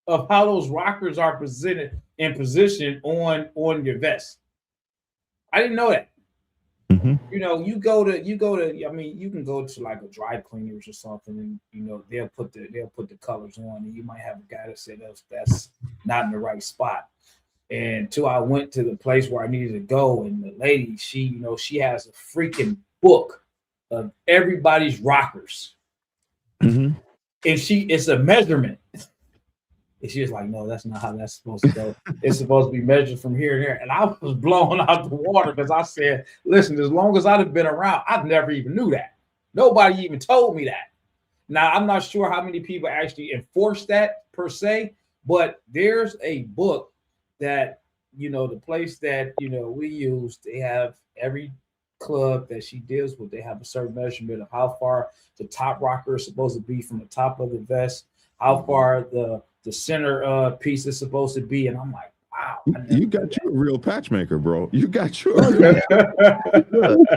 of how those rockers are presented in position on your vest. I didn't know that. Mm-hmm. You go to, I mean, you can go to like a dry cleaners or something, and they'll put the colors on, and you might have a guy that said that's not in the right spot. And until I went to the place where I needed to go, and the lady, she has a freaking book of everybody's rockers. Mm-hmm. And it's a measurement. And she was like, no, that's not how that's supposed to go. It's supposed to be measured from here and there. And I was blown out the water because I said, listen, as long as I'd have been around, I never even knew that. Nobody even told me that. Now, I'm not sure how many people actually enforce that per se, but there's a book that, the place that, we use, they have every club that she deals with, they have a certain measurement of how far the top rocker is supposed to be from the top of the vest, how far the center piece is supposed to be. And I'm like, wow. You got you a real patchmaker, bro. You got you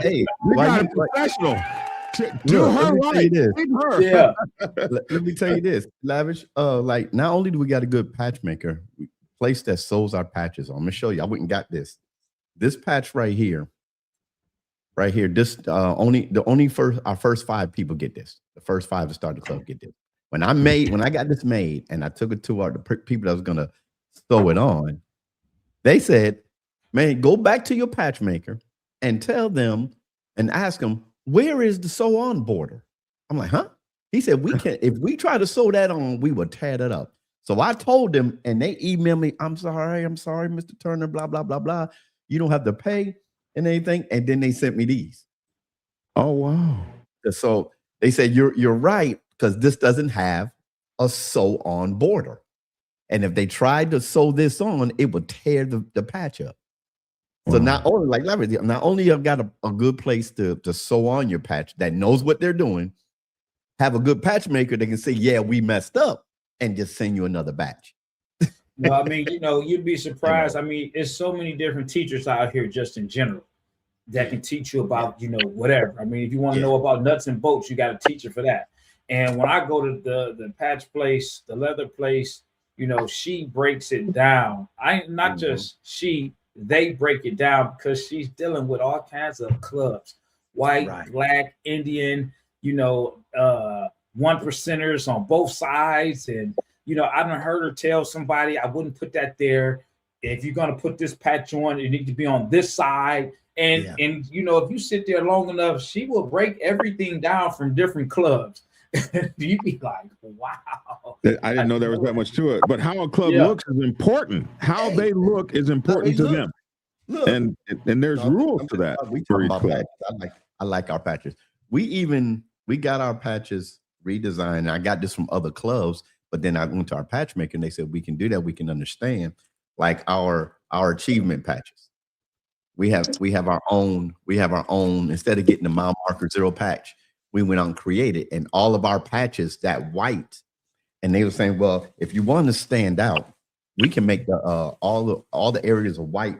Hey, you got a professional. Do her right. Yeah. Let me tell you this, Lavish. Like, not only do we got a good patchmaker, place that sews our patches on. I'm gonna show you. I went and got this. This patch right here. This our first 5 people get this. The first 5 to start the club get this. When I got this made and I took it to the people that was gonna sew it on, they said, man, go back to your patchmaker and tell them and ask them, where is the sew on border? I'm like, huh? He said, if we try to sew that on, we will tear that up. So I told them, and they emailed me, I'm sorry, Mr. Turner, blah, blah, blah, blah. You don't have to pay and anything. And then they sent me these. Oh, wow. So they said, you're right, because this doesn't have a sew on border. And if they tried to sew this on, it would tear the patch up. So not only you've got a good place to sew on your patch that knows what they're doing, have a good patch maker that can say, yeah, we messed up, and just send you another batch. No, I mean, you'd be surprised. I mean, there's so many different teachers out here just in general that can teach you about, whatever. I mean, if you want to know about nuts and bolts, you got a teacher for that. And when I go to the patch place, the leather place, she breaks it down. They break it down because she's dealing with all kinds of clubs, white, black, Indian, 1%ers on both sides. And, I done heard her tell somebody, I wouldn't put that there. If you're going to put this patch on, it needs to be on this side. And if you sit there long enough, she will break everything down from different clubs. You'd be like, wow. I didn't know there was that much to it. But how a club looks is important. How they look is important to them. Look. And there's rules to that. We talk about patches. I like our patches. We got our patches redesigned. I got this from other clubs, but then I went to our patch maker and they said we can do that. We can understand, like our achievement patches. We have our own. Instead of getting the mile marker 0 patch, we went out and created, and all of our patches that white. And they were saying, well, if you want to stand out, we can make the all the areas of white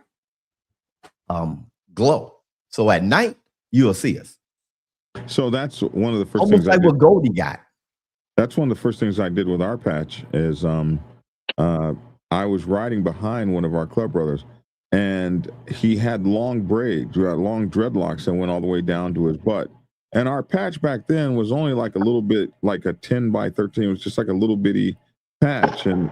glow. So at night you'll see us. So that's one of the first almost things like what Goldie got. That's one of the first things I did with our patch is I was riding behind one of our club brothers, and he had long braids, long dreadlocks that went all the way down to his butt. And our patch back then was only like a little bit, like a 10 by 13. It was just like a little bitty patch. And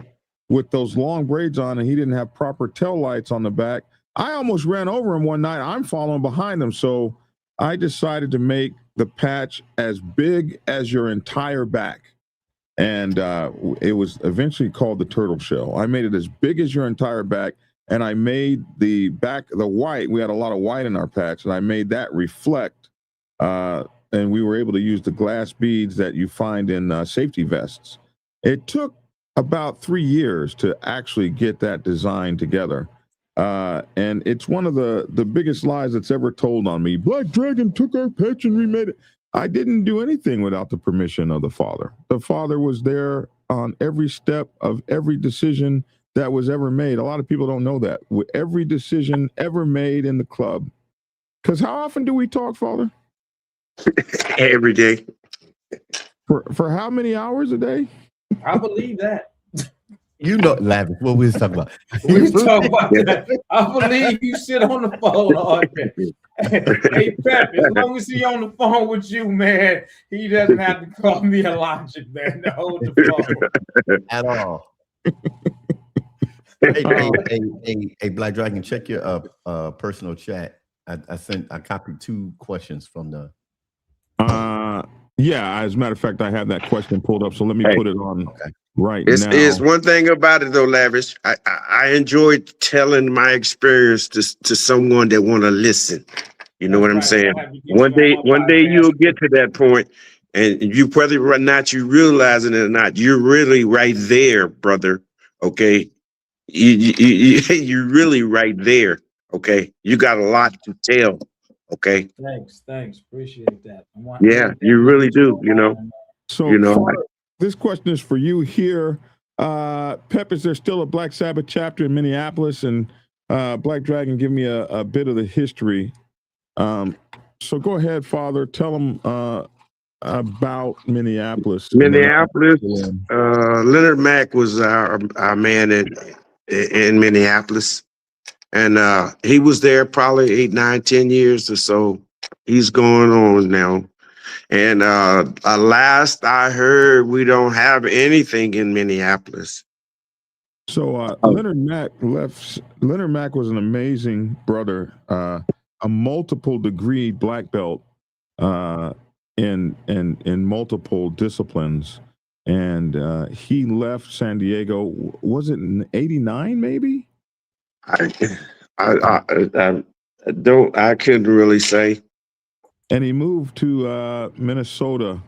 with those long braids on, and he didn't have proper tail lights on the back, I almost ran over him one night. I'm following behind him. So I decided to make the patch as big as your entire back. And it was eventually called the turtle shell. I made it as big as your entire back. And I made the back, the white, we had a lot of white in our patch, and I made that reflect. And we were able to use the glass beads that you find in safety vests. It took about 3 years to actually get that design together. And it's one of the biggest lies that's ever told on me. Black Dragon took our patch and remade it. I didn't do anything without the permission of the Father. The Father was there on every step of every decision that was ever made. A lot of people don't know that. With every decision ever made in the club. Because how often do we talk, Father? Every day. For how many hours a day? I believe that. Lavish, what we was talking about. We was talking about that. I believe you sit on the phone all day. Hey, Pep, as long as he on the phone with you, man, he doesn't have to call me a logic, man, to hold the phone. At all. Hey, Black Dragon, check your personal chat. I copied 2 questions from the. Yeah, as a matter of fact, I have that question pulled up, so let me put it on right It's now. one thing about it though, Lavish. I enjoy telling my experience to someone that want to listen. You know what I'm saying? One day you'll get to that point, and you whether or not you realizing it or not, you're really right there, brother. Okay, you're really right there. Okay, you got a lot to tell. Okay. Thanks. Appreciate that. Yeah, you really do. So, Father, this question is for you here. Pep, is there still a Black Sabbath chapter in Minneapolis? And Black Dragon, give me a bit of the history. So go ahead, Father. Tell them about Minneapolis. Minneapolis. Leonard Mack was our man in Minneapolis, and he was there probably 8, 9, 10 years or so. He's going on now, and last I heard, we don't have anything in Minneapolis. So Leonard Mack left. Leonard Mack was an amazing brother, a multiple degree black belt in multiple disciplines, and he left San Diego. Was it in '89? Maybe. I couldn't really say. And he moved to Minnesota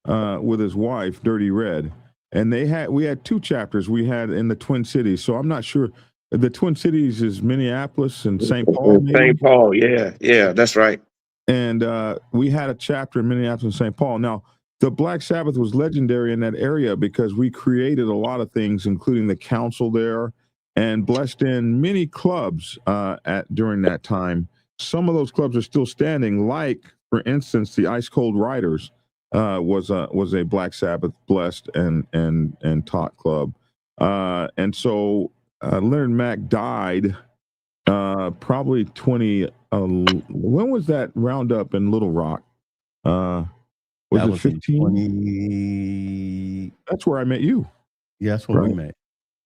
with his wife, Dirty Red. And we had 2 chapters we had in the Twin Cities. So I'm not sure. The Twin Cities is Minneapolis and St. Paul. Maybe? St. Paul, yeah, that's right. And we had a chapter in Minneapolis and St. Paul. Now, the Black Sabbath was legendary in that area because we created a lot of things, including the council there, and blessed in many clubs during that time. Some of those clubs are still standing, like, for instance, the Ice Cold Riders. Was a Black Sabbath blessed and taught club, and so Leonard Mack died probably 20. When was that roundup in Little Rock? Was it 15? That's where I met you. Yeah, that's where we met.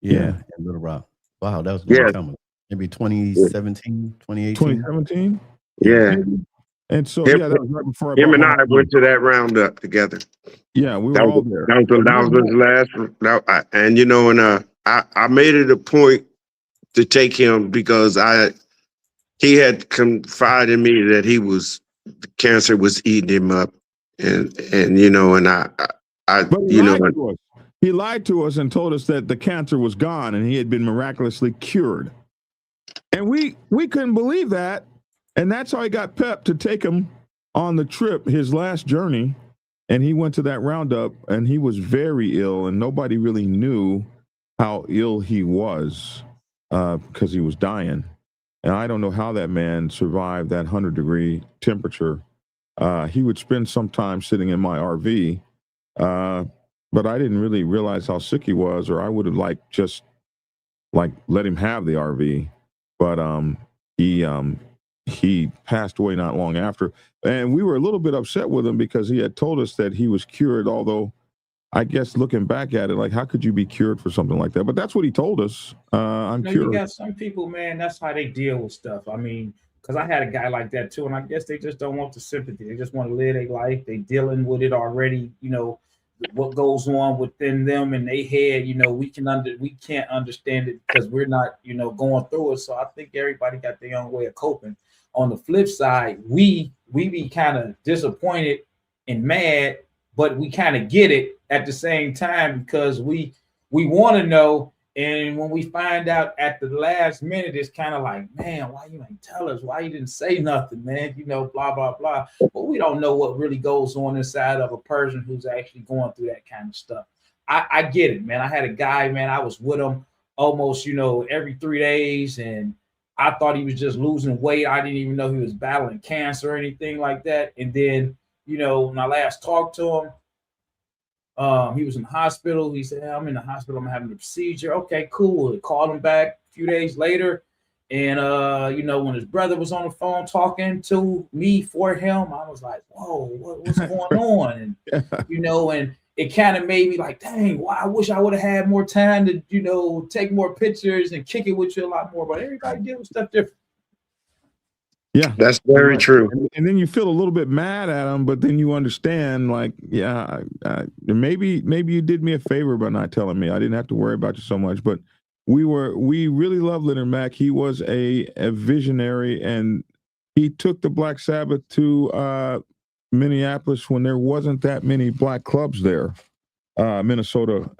Yeah, in Little Rock. Wow, that was a long time ago. Maybe 2017, 2018. 2017. Yeah. And so, that was right before him and I went to that roundup together. Yeah, we were all there. That was his last. And I made it a point to take him because he had confided in me that cancer was eating him up, and he lied to us and told us that the cancer was gone and he had been miraculously cured, and we couldn't believe that. And that's how he got Pep to take him on the trip, his last journey. And he went to that roundup and he was very ill and nobody really knew how ill he was because he was dying. And I don't know how that man survived that 100-degree temperature. He would spend some time sitting in my RV, but I didn't really realize how sick he was, or I would have just let him have the RV. But he passed away not long after. And we were a little bit upset with him because he had told us that he was cured, although I guess looking back at it, how could you be cured for something like that? But that's what he told us. I'm cured. You got some people, man, that's how they deal with stuff. I mean, because I had a guy like that too, and I guess they just don't want the sympathy. They just want to live their life. They dealing with it already, what goes on within them in their head. We can't understand it because we're not, going through it. So I think everybody got their own way of coping. On the flip side, we be kind of disappointed and mad, but we kind of get it at the same time because we want to know. And when we find out at the last minute, it's kind of like, man, why you ain't tell us? Why you didn't say nothing, man? Blah, blah, blah. But we don't know what really goes on inside of a person who's actually going through that kind of stuff. I get it, man. I had a guy, man, I was with him almost, every 3 days, and I thought he was just losing weight. I didn't even know he was battling cancer or anything like that. And then, when I last talked to him, he was in the hospital. He said, I'm in the hospital. I'm having a procedure. Okay, cool. I called him back a few days later. And, when his brother was on the phone talking to me for him, I was like, whoa, what's going on? And, it kind of made me like, dang, wow, I wish I would have had more time to, you know, take more pictures and kick it with you a lot more. But everybody deal with stuff different. Yeah, That's very true. And then you feel a little bit mad at them, but then you understand, like, yeah, maybe you did me a favor by not telling me. I didn't have to worry about you so much. But we really loved Leonard Mack. He was a visionary, and he took the Black Sabbath to Minneapolis when there wasn't that many black clubs there. Minnesota,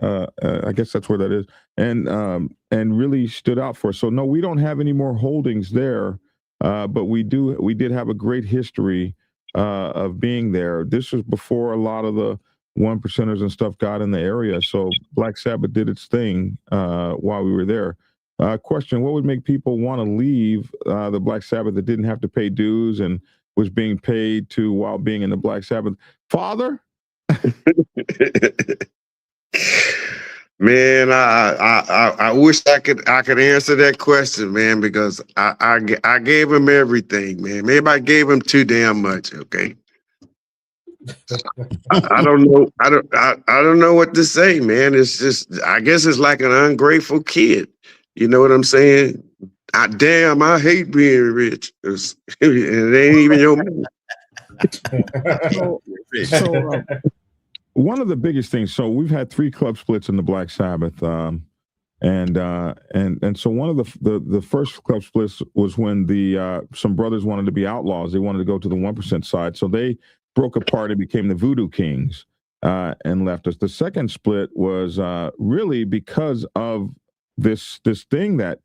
I guess that's where that is, and really stood out for us. So no, we don't have any more holdings there. But we did have a great history of being there. This was before a lot of the 1%ers and stuff got in the area. So Black Sabbath did its thing while we were there. Question: what would make people want to leave the Black Sabbath that didn't have to pay dues and was being paid to while being in the Black Sabbath? Father? Man, I wish I could answer that question, man, because I gave him everything, man. Maybe I gave him too damn much. Okay, I don't know. I don't know what to say, man. It's just, I guess it's like an ungrateful kid. You know what I'm saying? I hate being rich. It ain't even your money. So one of the biggest things. So we've had 3 club splits in the Black Sabbath, and so one of the first club splits was when some brothers wanted to be outlaws. They wanted to go to the 1% side, so they broke apart and became the Voodoo Kings and left us. The second split was really because of this thing that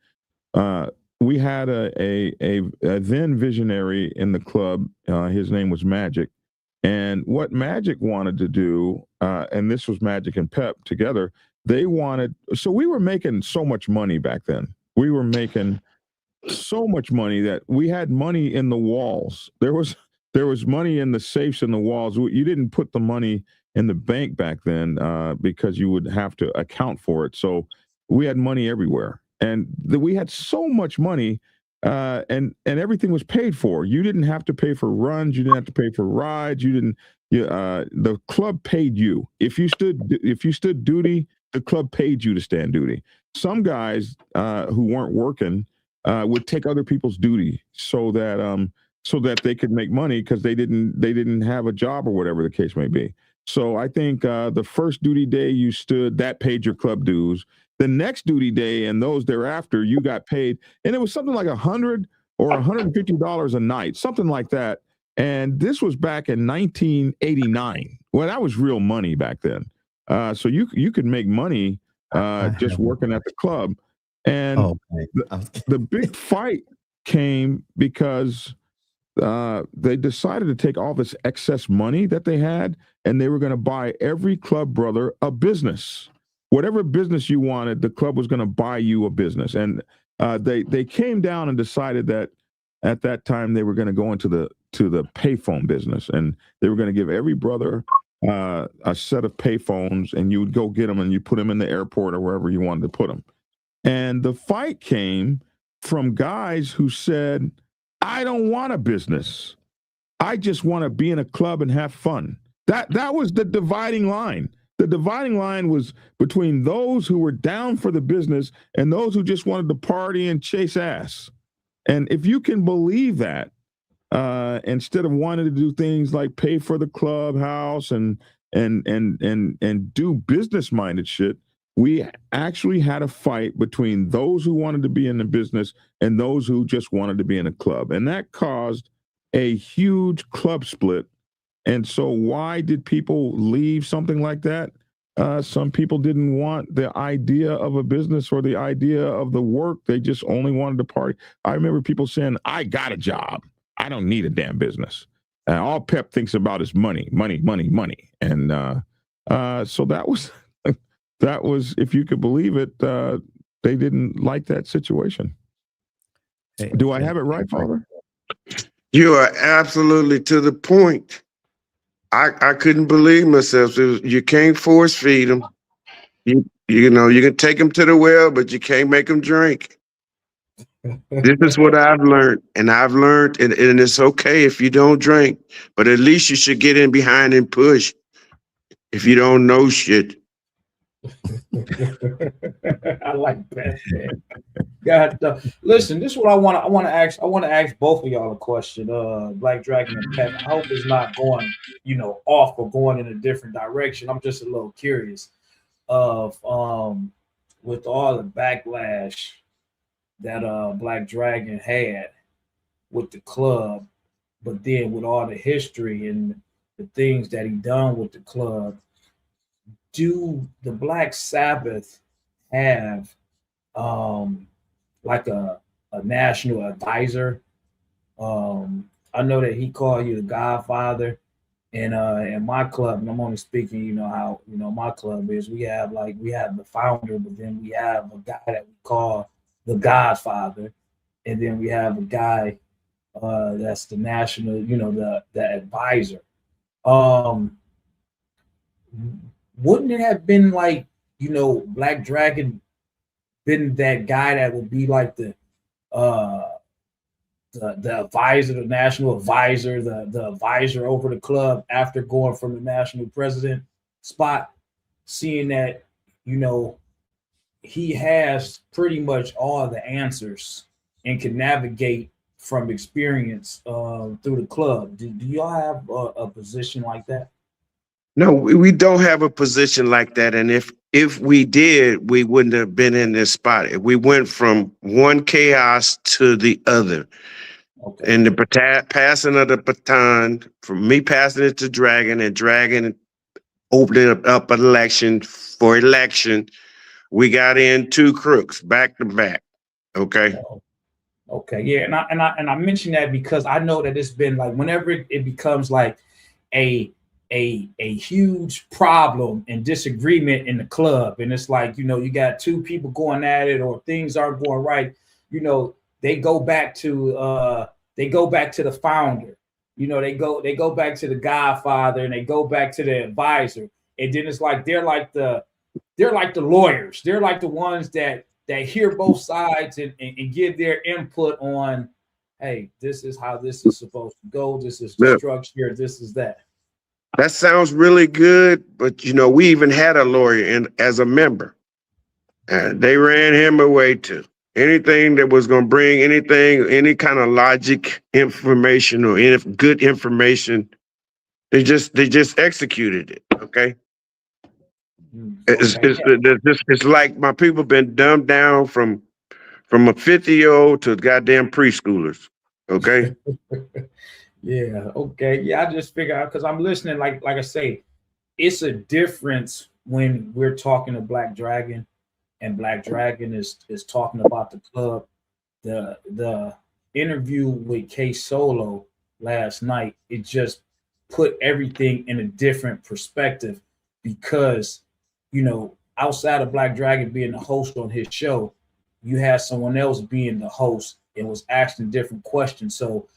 we had a then visionary in the club. His name was Magic. And what Magic wanted to do, and this was Magic and Pep together, so we were making so much money back then. We were making so much money that we had money in the walls. There was money in the safes in the walls. You didn't put the money in the bank back then because you would have to account for it. So we had money everywhere. And we had so much money. And everything was paid for. You didn't have to pay for runs. You didn't have to pay for rides. The club paid you. If you stood duty, the club paid you to stand duty. Some guys who weren't working would take other people's duty so that they could make money because they didn't have a job or whatever the case may be. So I think the first duty day you stood, that paid your club dues. The next duty day and those thereafter, you got paid, and it was something like $100 or $150 a night, something like that. And this was back in 1989. Well, that was real money back then. So you could make money just working at the club. And the big fight came because they decided to take all this excess money that they had, and they were going to buy every club brother a business. Whatever business you wanted, the club was going to buy you a business. And they came down and decided that at that time they were going to go into the payphone business, and they were going to give every brother a set of payphones, and you would go get them and you put them in the airport or wherever you wanted to put them. And the fight came from guys who said, I don't want a business. I just want to be in a club and have fun. That was the dividing line. The dividing line was between those who were down for the business and those who just wanted to party and chase ass. And if you can believe that, instead of wanting to do things like pay for the clubhouse and do business-minded shit, we actually had a fight between those who wanted to be in the business and those who just wanted to be in a club. And that caused a huge club split. And so why did people leave something like that? Some people didn't want the idea of a business or the idea of the work. They just only wanted to party. I remember people saying, I got a job. I don't need a damn business. All Pep thinks about is money, money, money, money. And so that was, if you could believe it, they didn't like that situation. Do I have it right, Father? You are absolutely to the point. I couldn't believe myself. You can't force feed them. You know, you can take them to the well, but you can't make them drink. This is what I've learned. And it's okay if you don't drink, but at least you should get in behind and push. if you don't know shit. I like that, man. God, listen, this is what I want to ask. I want to ask both of y'all a question. Black Dragon and Pep. I hope it's not going, off or going in a different direction. I'm just a little curious of with all the backlash that Black Dragon had with the club, but then with all the history and the things that he done with the club, do the Black Sabbath have like a national advisor? I know that he called you the Godfather, and in my club, and I'm only speaking, how my club is. We have the founder, but then we have a guy that we call the Godfather, and then we have a guy that's the national, the advisor. Wouldn't it have been like, Black Dragon been that guy that would be like the advisor, the national advisor, the advisor over the club after going from the national president spot, seeing that, he has pretty much all the answers and can navigate from experience through the club. Do y'all have a position like that? No, we don't have a position like that. And if we did, we wouldn't have been in this spot. If we went from one chaos to the other. Okay. And the passing of the baton, from me passing it to Dragon and Dragon opening up an election, we got in two crooks back to back. Okay. Okay. Yeah. And I mentioned that because I know that it's been like, whenever it becomes like a huge problem and disagreement in the club, and it's like, you got two people going at it, or things aren't going right, they go back to the founder, they go back to the Godfather, and they go back to the advisor, and then it's like they're like the lawyers, they're like the ones that hear both sides and give their input on, hey, this is how this is supposed to go, this is the structure, this is that. That sounds really good, but we even had a lawyer as a member, and they ran him away too. Anything that was going to bring any kind of logic, information, or any good information, they just executed it. Okay. It's like my people been dumbed down from a 50-year-old to goddamn preschoolers. Okay. Yeah. Okay. Yeah. I just figure out, because I'm listening. Like I say, it's a difference when we're talking to Black Dragon, and Black Dragon is talking about the club. The interview with KSOLO last night, it just put everything in a different perspective, because outside of Black Dragon being the host on his show, you had someone else being the host and was asking different questions. So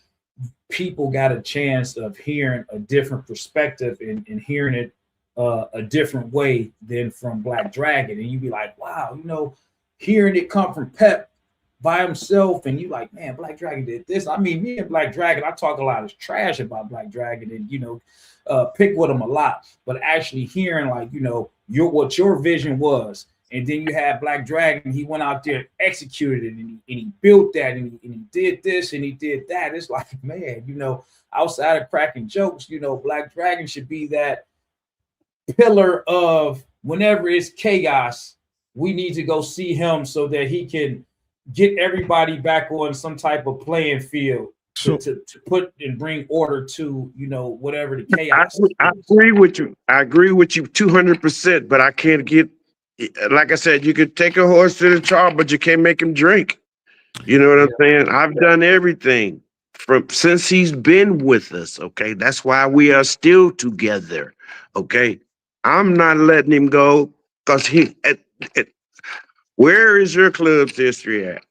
people got a chance of hearing a different perspective and hearing it a different way than from Black Dragon. And you'd be like, wow, hearing it come from Pep by himself, and you like, man, Black Dragon did this. I mean, me and Black Dragon, I talk a lot of trash about Black Dragon and, pick with him a lot, but actually hearing like, what your vision was. And then you had Black Dragon, he went out there and executed it, and he built that, and he did this, and he did that. It's like, man, outside of cracking jokes, Black Dragon should be that pillar of, whenever it's chaos, we need to go see him so that he can get everybody back on some type of playing field to put and bring order to, whatever the chaos. I agree with you. I agree with you 200%, but I can't get, like I said, you could take a horse to the trough, but you can't make him drink. You know what I'm saying? I've done everything since he's been with us. Okay. That's why we are still together. Okay. I'm not letting him go, because where is your club's history at?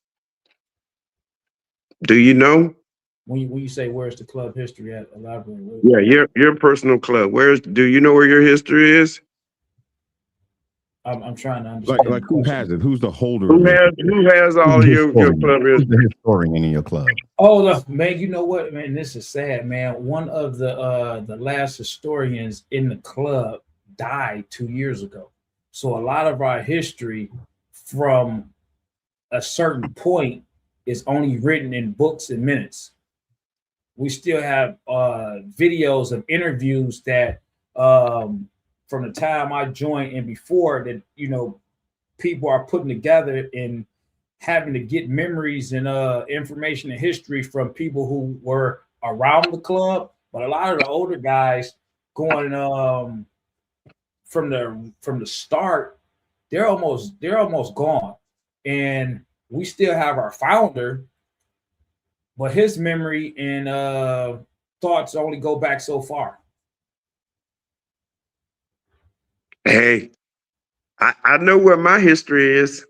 Do you know? When you say where's the club history at, elaborate. Yeah, your personal club. Do you know where your history is? I'm trying to understand. Like who has it? Who's the holder? Who has all of your club history? Who's the historian in your club? Oh, man, you know what, man? This is sad, man. One of the last historians in the club died 2 years ago. So a lot of our history from a certain point is only written in books and minutes. We still have videos of interviews that from the time I joined and before that, you know, people are putting together and having to get memories and information and history from people who were around the club. But a lot of the older guys going from the start, they're almost gone. And we still have our founder, but his memory and thoughts only go back so far. Hey, I know where my history is.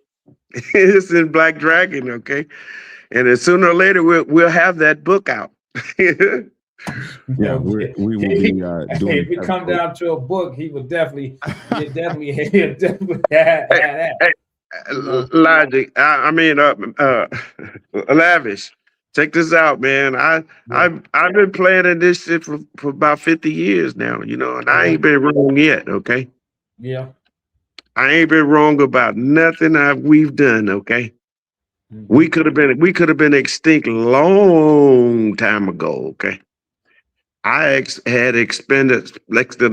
It's in Black Dragon, okay? And then sooner or later we'll have that book out. Yeah, we will be doing. If it come down to a book, he would definitely, he'll definitely have that. Hey, Logic. I mean, Lavish. Check this out, man. I've been planning this shit for about 50 years now, you know, and I ain't been wrong yet, okay? Yeah. I ain't been wrong about nothing we've done, okay? Mhm. We could have been extinct long time ago, okay? I had expended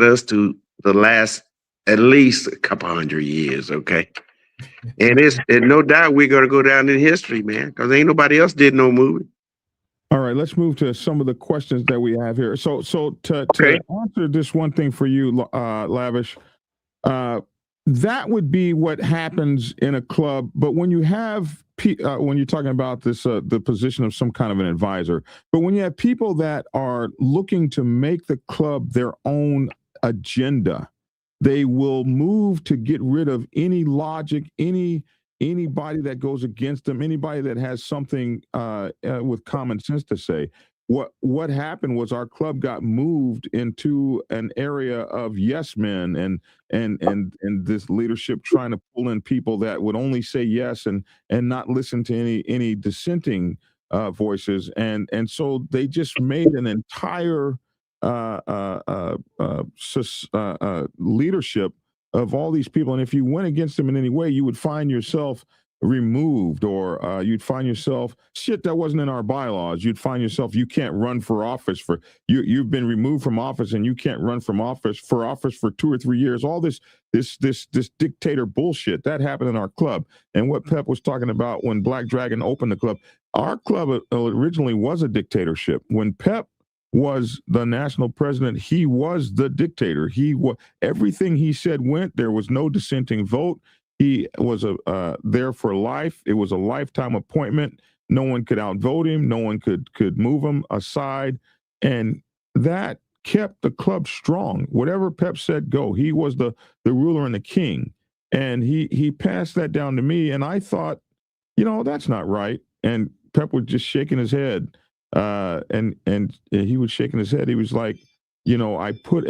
us to the last at least a couple hundred years, okay? And no doubt we're gonna go down in history, man, because ain't nobody else did no movie. All right, let's move to some of the questions that we have here. So to answer this one thing for you, Lavish, that would be what happens in a club. But when you have when you're talking about this, the position of some kind of an advisor, but when you have people that are looking to make the club their own agenda, they will move to get rid of any logic, anybody that goes against them, anybody that has something with common sense to say. What happened was our club got moved into an area of yes men and this leadership trying to pull in people that would only say yes and not listen to any dissenting voices, and so they just made an entire leadership of all these people, and if you went against them in any way, you would find yourself removed, or you'd find yourself shit that wasn't in our bylaws. You'd find yourself you can't run for office for you've been removed from office and you can't run from office for 2 or 3 years. All this dictator bullshit that happened in our club. And what Pep was talking about when Black Dragon opened the club, our club originally was a dictatorship. When Pep was the national president, he was the dictator. He was, everything he said went. There was no dissenting vote. He was there for life. It was a lifetime appointment. No one could outvote him. No one could move him aside, and that kept the club strong. Whatever Pep said, go. He was the ruler and the king, and he passed that down to me. And I thought, you know, that's not right. And Pep was just shaking his head, and he was shaking his head. He was like, you know, I put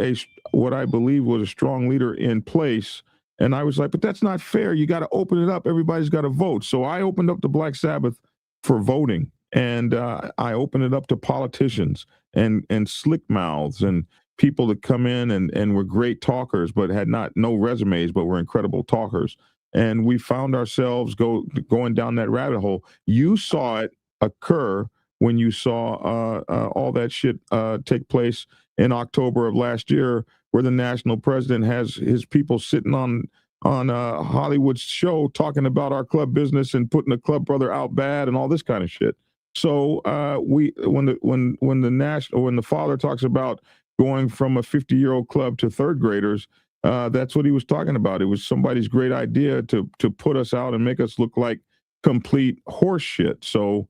what I believe was a strong leader in place. And I was like, but that's not fair. You got to open it up. Everybody's got to vote. So I opened up the Black Sabbath for voting, and I opened it up to politicians and slick mouths and people that come in and were great talkers, but had no resumes, but were incredible talkers. And we found ourselves going down that rabbit hole. You saw it occur when you saw all that shit take place in October of last year, where the national president has his people sitting on Hollywood's show talking about our club business and putting the club brother out bad and all this kind of shit. So when the father talks about going from a 50-year-old club to third graders, that's what he was talking about. It was somebody's great idea to put us out and make us look like complete horse shit. So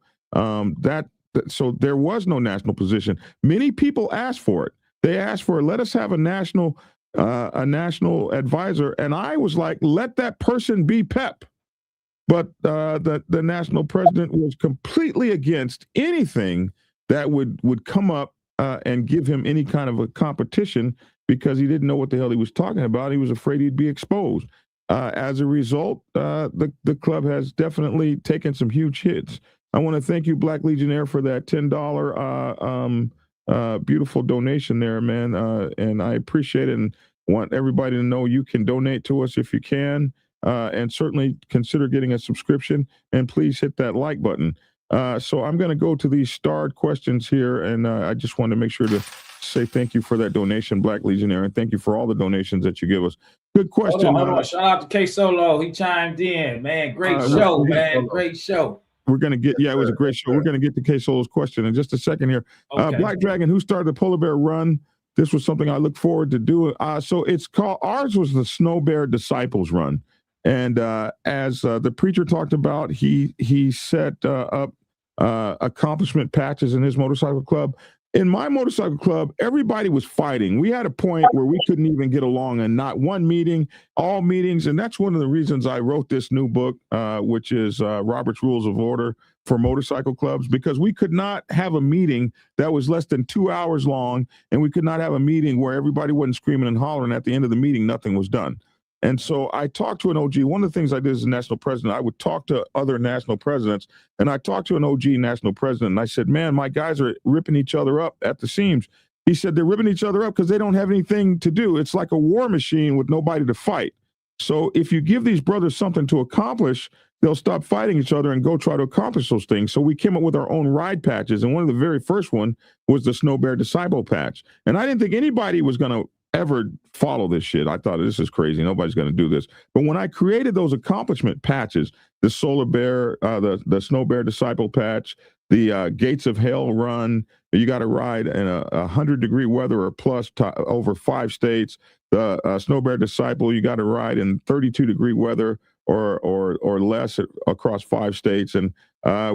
so there was no national position. Many people asked for it. They asked for, let us have a national advisor, and I was like, let that person be Pep. But the national president was completely against anything that would come up and give him any kind of a competition, because he didn't know what the hell he was talking about. He was afraid he'd be exposed. As a result, the club has definitely taken some huge hits. I want to thank you, Black Legionnaire, for that $10 beautiful donation there, man. And I appreciate it. And want everybody to know you can donate to us if you can, and certainly consider getting a subscription. And please hit that like button. So I'm going to go to these starred questions here, and I just want to make sure to say thank you for that donation, Black Legionnaire, and thank you for all the donations that you give us. Good question. Hold on. Shout out to KSOLO. He chimed in, man. Great show, man. Great show. We're going to get, it was a great show. We're going to get to KSOLO's question in just a second here. Okay. Black Dragon, who started the Polar Bear Run? This was something I look forward to doing. So it's called, ours was the Snow Bear Disciples Run. And as the preacher talked about, he set up accomplishment patches in his motorcycle club. In my motorcycle club, everybody was fighting. We had a point where we couldn't even get along, and not one meeting, all meetings. And that's one of the reasons I wrote this new book, which is Robert's Rules of Order for Motorcycle Clubs, because we could not have a meeting that was less than 2 hours long, and we could not have a meeting where everybody wasn't screaming and hollering. At the end of the meeting, nothing was done. And so I talked to an OG. One of the things I did as a national president, I would talk to other national presidents, and I talked to an OG national president, and I said, man, my guys are ripping each other up at the seams. He said, they're ripping each other up because they don't have anything to do. It's like a war machine with nobody to fight. So if you give these brothers something to accomplish, they'll stop fighting each other and go try to accomplish those things. So we came up with our own ride patches, and one of the very first one was the Snow Bear Disciple patch. And I didn't think anybody was going to ever follow this shit. I thought, this is crazy. Nobody's going to do this. But when I created those accomplishment patches, the Solar Bear, the Snow Bear Disciple patch, the Gates of Hell Run, you got to ride in 100-degree weather or plus over 5 states. The Snow Bear Disciple, you got to ride in 32-degree weather or less across 5 states. And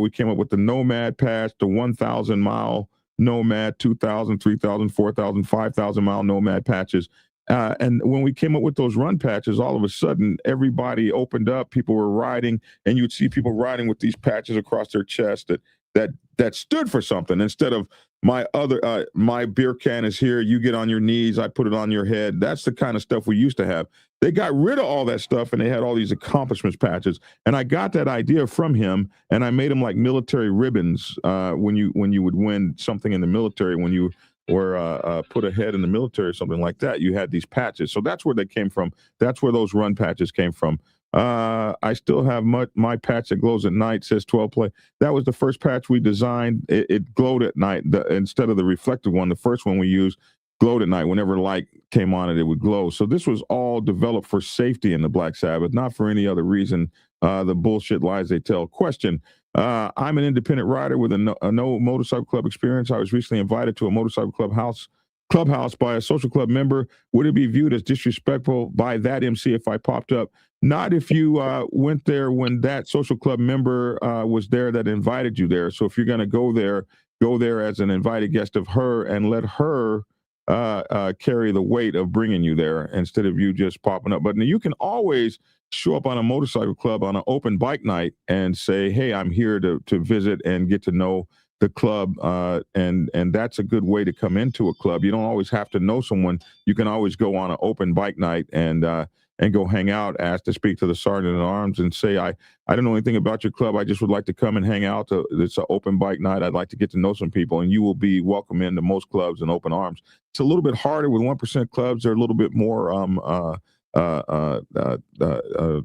we came up with the Nomad patch, the 1,000-mile Nomad, 2,000, 3,000, 4,000, 5,000-mile Nomad patches. And when we came up with those run patches, all of a sudden, everybody opened up. People were riding, and you'd see people riding with these patches across their chest that stood for something, instead of my beer can is here, you get on your knees, I put it on your head. That's the kind of stuff we used to have. They got rid of all that stuff, and they had all these accomplishments patches. And I got that idea from him, and I made them like military ribbons. When you would win something in the military, when you were put ahead in the military or something like that, you had these patches. So that's where they came from. That's where those run patches came from. I still have my patch that glows at night, says 12 play. That was the first patch we designed. It glowed at night instead of the reflective one. The first one we used glowed at night. Whenever light came on it, it would glow. So this was all developed for safety in the Black Sabbath, not for any other reason. The bullshit lies they tell. Question. I'm an independent rider with a no motorcycle club experience. I was recently invited to a motorcycle clubhouse by a social club member. Would it be viewed as disrespectful by that MC if I popped up? Not if you went there when that social club member was there that invited you there. So if you're going to go there as an invited guest of her, and let her carry the weight of bringing you there instead of you just popping up. But you can always show up on a motorcycle club on an open bike night and say, hey, I'm here to visit and get to know the club, and that's a good way to come into a club. You don't always have to know someone. You can always go on an open bike night and go hang out, ask to speak to the sergeant at arms and say, I don't know anything about your club. I just would like to come and hang out. It's an open bike night. I'd like to get to know some people, and you will be welcome into most clubs and open arms. It's a little bit harder with 1% clubs. They're a little bit more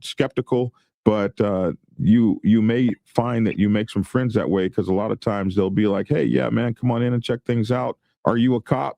skeptical. But you may find that you make some friends that way, because a lot of times they'll be like, hey, yeah, man, come on in and check things out. Are you a cop?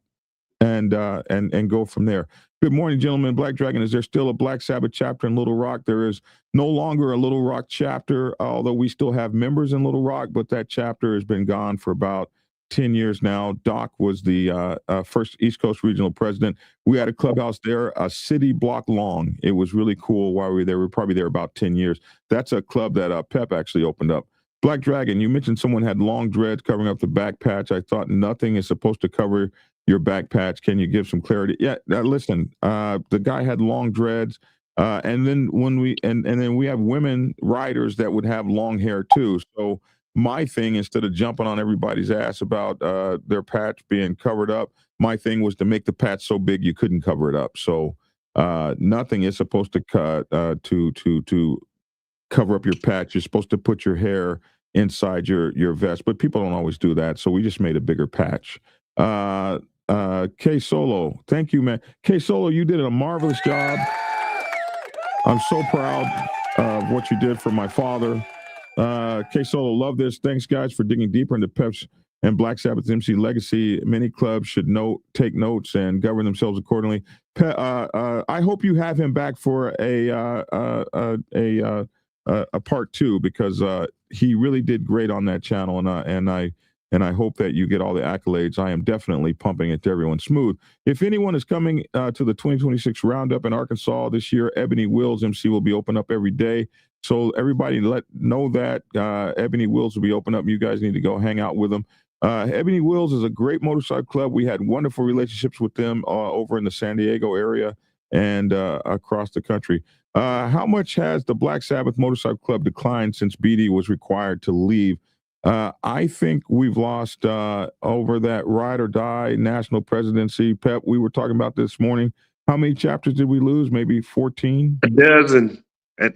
And go from there. Good morning, gentlemen. Black Dragon, is there still a Black Sabbath chapter in Little Rock? There is no longer a Little Rock chapter, although we still have members in Little Rock, but that chapter has been gone for about 10 years now. Doc was the first East Coast regional president. We had a clubhouse there, a city block long. It was really cool while we were there. We were probably there about 10 years. That's a club that Pep actually opened up. Black Dragon, you mentioned someone had long dreads covering up the back patch. I thought nothing is supposed to cover your back patch. Can you give some clarity? Yeah, listen, the guy had long dreads. And then then we have women riders that would have long hair too. So my thing, instead of jumping on everybody's ass about their patch being covered up, my thing was to make the patch so big you couldn't cover it up. So nothing is supposed to to cover up your patch. You're supposed to put your hair inside your vest, but people don't always do that. So we just made a bigger patch. KSOLO, thank you, man. KSOLO, you did a marvelous job. I'm so proud of what you did for my father. KSOLO, love this. Thanks, guys, for digging deeper into Pep's and Black Sabbath MC legacy. Many clubs should take notes and govern themselves accordingly. I hope you have him back for a part 2, because he really did great on that channel, and I hope that you get all the accolades. I am definitely pumping it to everyone. Smooth. If anyone is coming to the 2026 Roundup in Arkansas this year, Ebony Wills MC will be open up every day. So everybody know that Ebony Wills will be open up. You guys need to go hang out with them. Ebony Wills is a great motorcycle club. We had wonderful relationships with them over in the San Diego area and across the country. How much has the Black Sabbath Motorcycle Club declined since BD was required to leave? I think we've lost over that ride or die national presidency. Pep, we were talking about this morning. How many chapters did we lose? Maybe 14? A dozen. I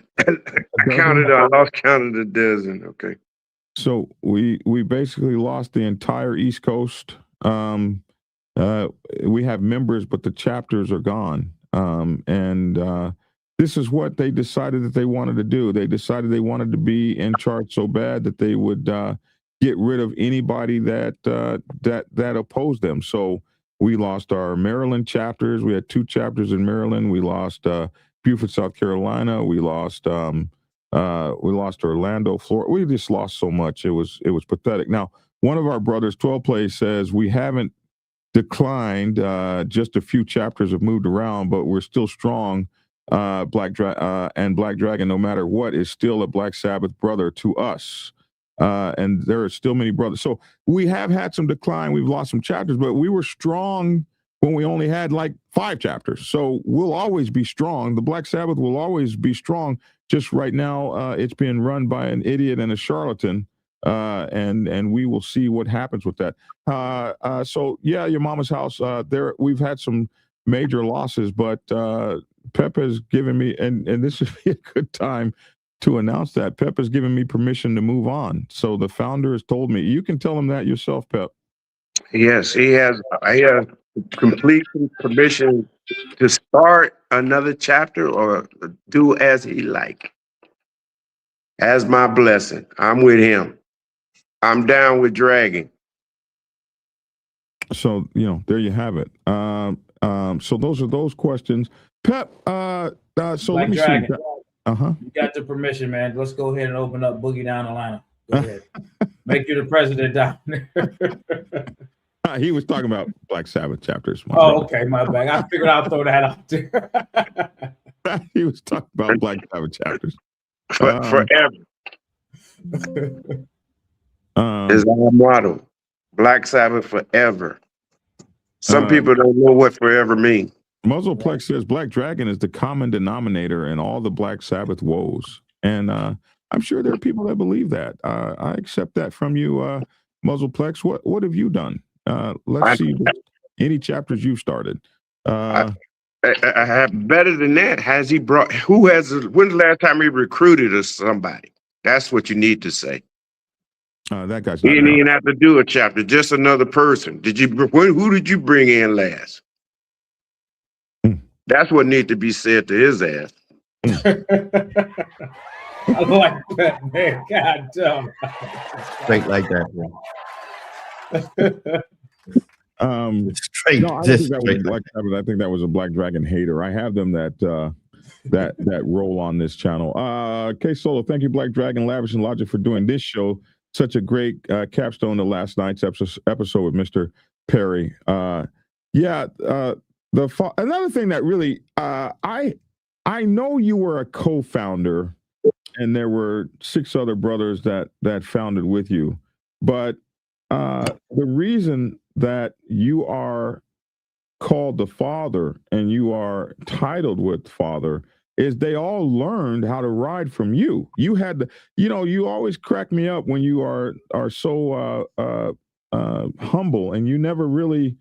lost count of the dozen. Okay. So we basically lost the entire East Coast. We have members, but the chapters are gone. This is what they decided that they wanted to do. They decided they wanted to be in charge so bad that they would get rid of anybody that opposed them. So we lost our Maryland chapters. We had 2 chapters in Maryland. We lost Beaufort, South Carolina. We lost Orlando, Florida. We just lost so much. It was pathetic. Now, one of our brothers, 12 Play, says we haven't declined. Just a few chapters have moved around, but we're still strong. Black Dragon, no matter what, is still a Black Sabbath brother to us. And there are still many brothers. So we have had some decline. We've lost some chapters, but we were strong when we only had like 5 chapters. So we'll always be strong. The Black Sabbath will always be strong. Just right now, it's being run by an idiot and a charlatan. And we will see what happens with that. So yeah, your mama's house, we've had some major losses, but Pep has given me, and this would be a good time to announce that Pep has given me permission to move on. So the founder has told me, you can tell him that yourself, Pep. Yes, he has complete permission to start another chapter or do as he like. As my blessing. I'm with him. I'm down with Dragon. So, there you have it. So those are those questions. Pep, so Black let me Dragon, see. You got the permission, man. Let's go ahead and open up Boogie Down Atlanta. Go ahead. Make you the president down there. He was talking about Black Sabbath chapters. Okay, my bad. I figured I'll throw that out there. He was talking about Black Sabbath chapters. Forever. Is our motto. Black Sabbath forever. Some people don't know what forever means. Muzzleplex says Black Dragon is the common denominator in all the Black Sabbath woes. And I'm sure there are people that believe that. I accept that from you, Muzzleplex. What have you done? Let's see any chapters you've started. I have better than that. When's the last time he recruited us somebody? That's what you need to say. That guy's he didn't even have to do a chapter, just another person. Who did you bring in last? That's what needs to be said to his ass. I like that, man. God damn. Straight like that, bro. Straight. No, I think that was Black Sabbath. I think that was a Black Dragon hater. I have them that roll on this channel. KSOLO, thank you, Black Dragon, Lavish, and Logic for doing this show. Such a great capstone to last night's episode with Mr. Perry. Another thing that really I know you were a co-founder, and there were 6 other brothers that founded with you, but the reason that you are called the father and you are titled with father is they all learned how to ride from you. You had to, you always crack me up when you are so humble, and you never really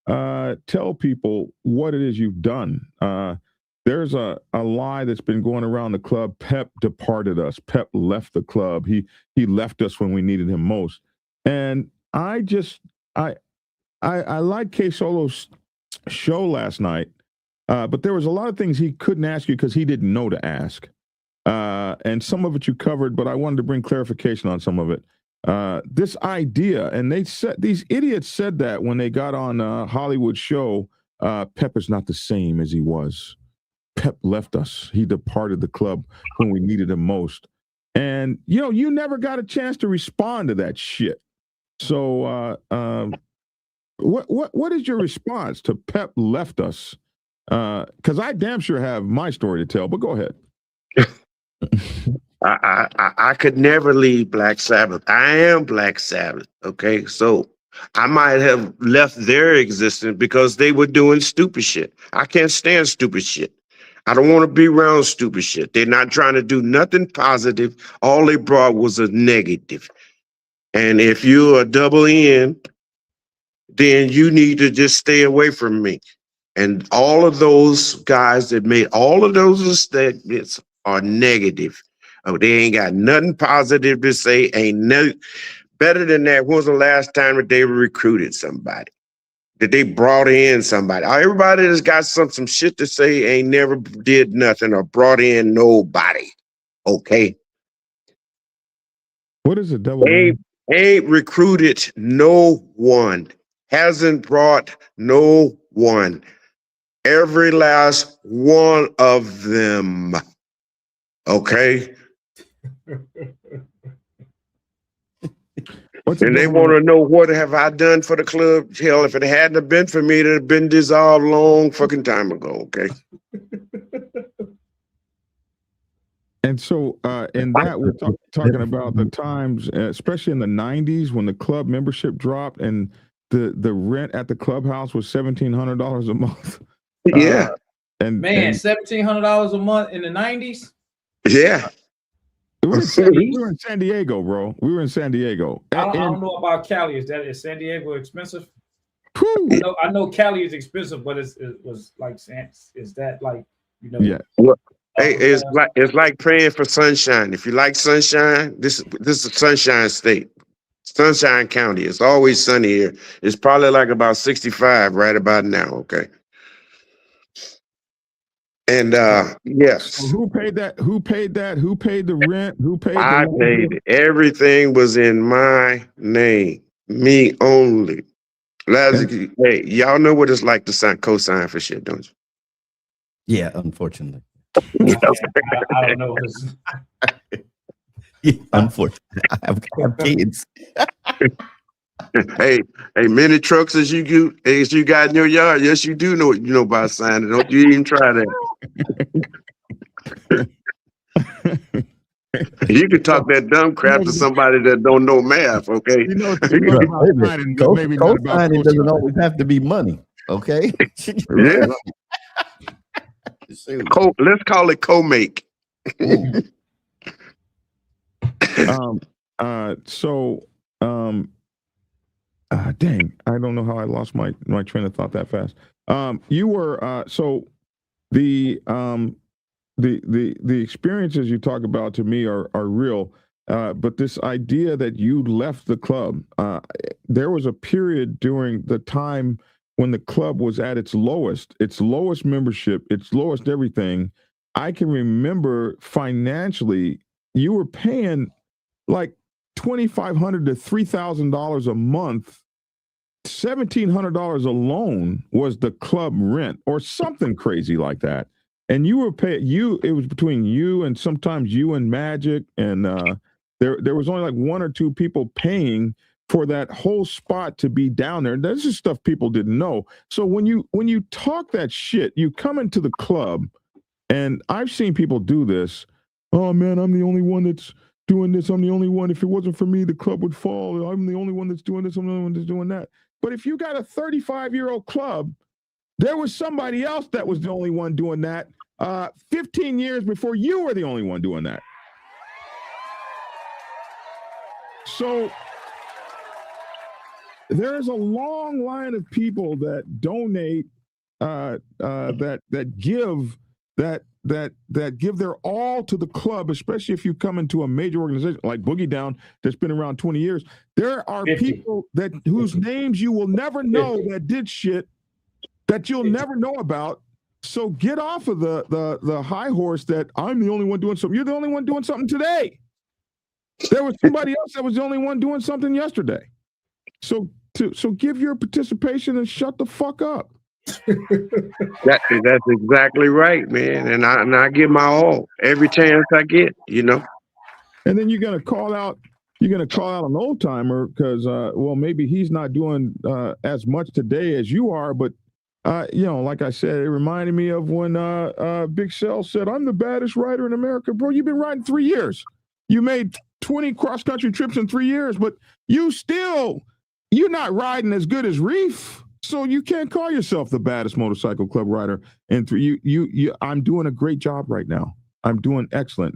tell people what it is you've done. There's a lie that's been going around the club. Pep departed us. Pep left the club. He left us when we needed him most. And I I like KSOLO's show last night, but there was a lot of things he couldn't ask you because he didn't know to ask. And some of it you covered, but I wanted to bring clarification on some of it. This idea, and these idiots said that when they got on Hollywood show, Pep is not the same as he was. Pep left us. He departed the club when we needed him most. And, you never got a chance to respond to that shit. So what is your response to Pep left us? Because I damn sure have my story to tell, but go ahead. I could never leave Black Sabbath. I am Black Sabbath. Okay. So I might have left their existence because they were doing stupid shit. I can't stand stupid shit. I don't want to be around stupid shit. They're not trying to do nothing positive. All they brought was a negative. And if you're a double N, then you need to just stay away from me. And all of those guys that made all of those statements are negative. Oh, they ain't got nothing positive to say. Ain't no better than that. When was the last time that they recruited somebody? That they brought in somebody? Everybody that's got some shit to say ain't never did nothing or brought in nobody. Okay. What is a double? Ain't recruited no one. Hasn't brought no one. Every last one of them. Okay. And they want to know, what have I done for the club? Hell, if it hadn't have been for me, it'd have been dissolved long fucking time ago. Okay. And so in that, we're talking about the times, especially in the 90s when the club membership dropped and the rent at the clubhouse was $1,700 a month. Yeah. And $1,700 a month in the 90s. Yeah. We were in San Diego, bro. We were in San Diego. I don't know about Cali. Is San Diego expensive? I know Cali is expensive, but it was like, is that like, Yeah. Hey, it's like praying for sunshine. If you like sunshine, this is a sunshine state. Sunshine County. It's always sunny here. It's probably like about 65 right about now. Okay. And yes. So who paid that? Who paid that? Who paid the rent? Who paid? I paid it. Everything was in my name. Me only. Hey, y'all know what it's like to co-sign for shit, don't you? Yeah, unfortunately. I don't know. Yeah, unfortunately, I have kids. Hey, many trucks as you got in your yard. Yes, you do know what you know about signing. Don't you even try that. You can talk that dumb crap to somebody that don't know math, okay? Co-signing doesn't always have to be money, okay? Yeah. Let's call it co-make. Dang, I don't know how I lost my train of thought that fast. You were so the experiences you talk about to me are real, but this idea that you left the club, there was a period during the time when the club was at its lowest membership, its lowest everything. I can remember financially, you were paying like $2,500 to $3,000 a month. $1,700 alone was the club rent or something crazy like that. And you were paying it was between you and sometimes you and Magic. And there was only like one or two people paying for that whole spot to be down there. This is stuff people didn't know. So when you talk that shit, you come into the club, and I've seen people do this. Oh man, I'm the only one that's doing this. I'm the only one. If it wasn't for me, the club would fall. I'm the only one that's doing this. I'm the only one that's doing that. But if you got a 35-year-old club, there was somebody else that was the only one doing that 15 years before you were the only one doing that. So there's a long line of people that donate, that give that give their all to the club, especially if you come into a major organization like Boogie Down that's been around 20 years. There are 50. people that whose names you will never know 50. that did shit that you'll never know about. So get off of the high horse that I'm the only one doing something. You're the only one doing something today. There was somebody else that was the only one doing something yesterday. So give your participation and shut the fuck up. That's exactly right, man. And I give my all every chance I get, you know. And then you're gonna call out an old timer because well, maybe he's not doing as much today as you are, but you know, like I said, it reminded me of when Big Shell said, "I'm the baddest rider in America." Bro, you've been riding 3 years. You made 20 cross-country trips in 3 years, but you're not riding as good as Reef. So you can't call yourself the baddest motorcycle club rider. And I'm doing a great job right now. I'm doing excellent.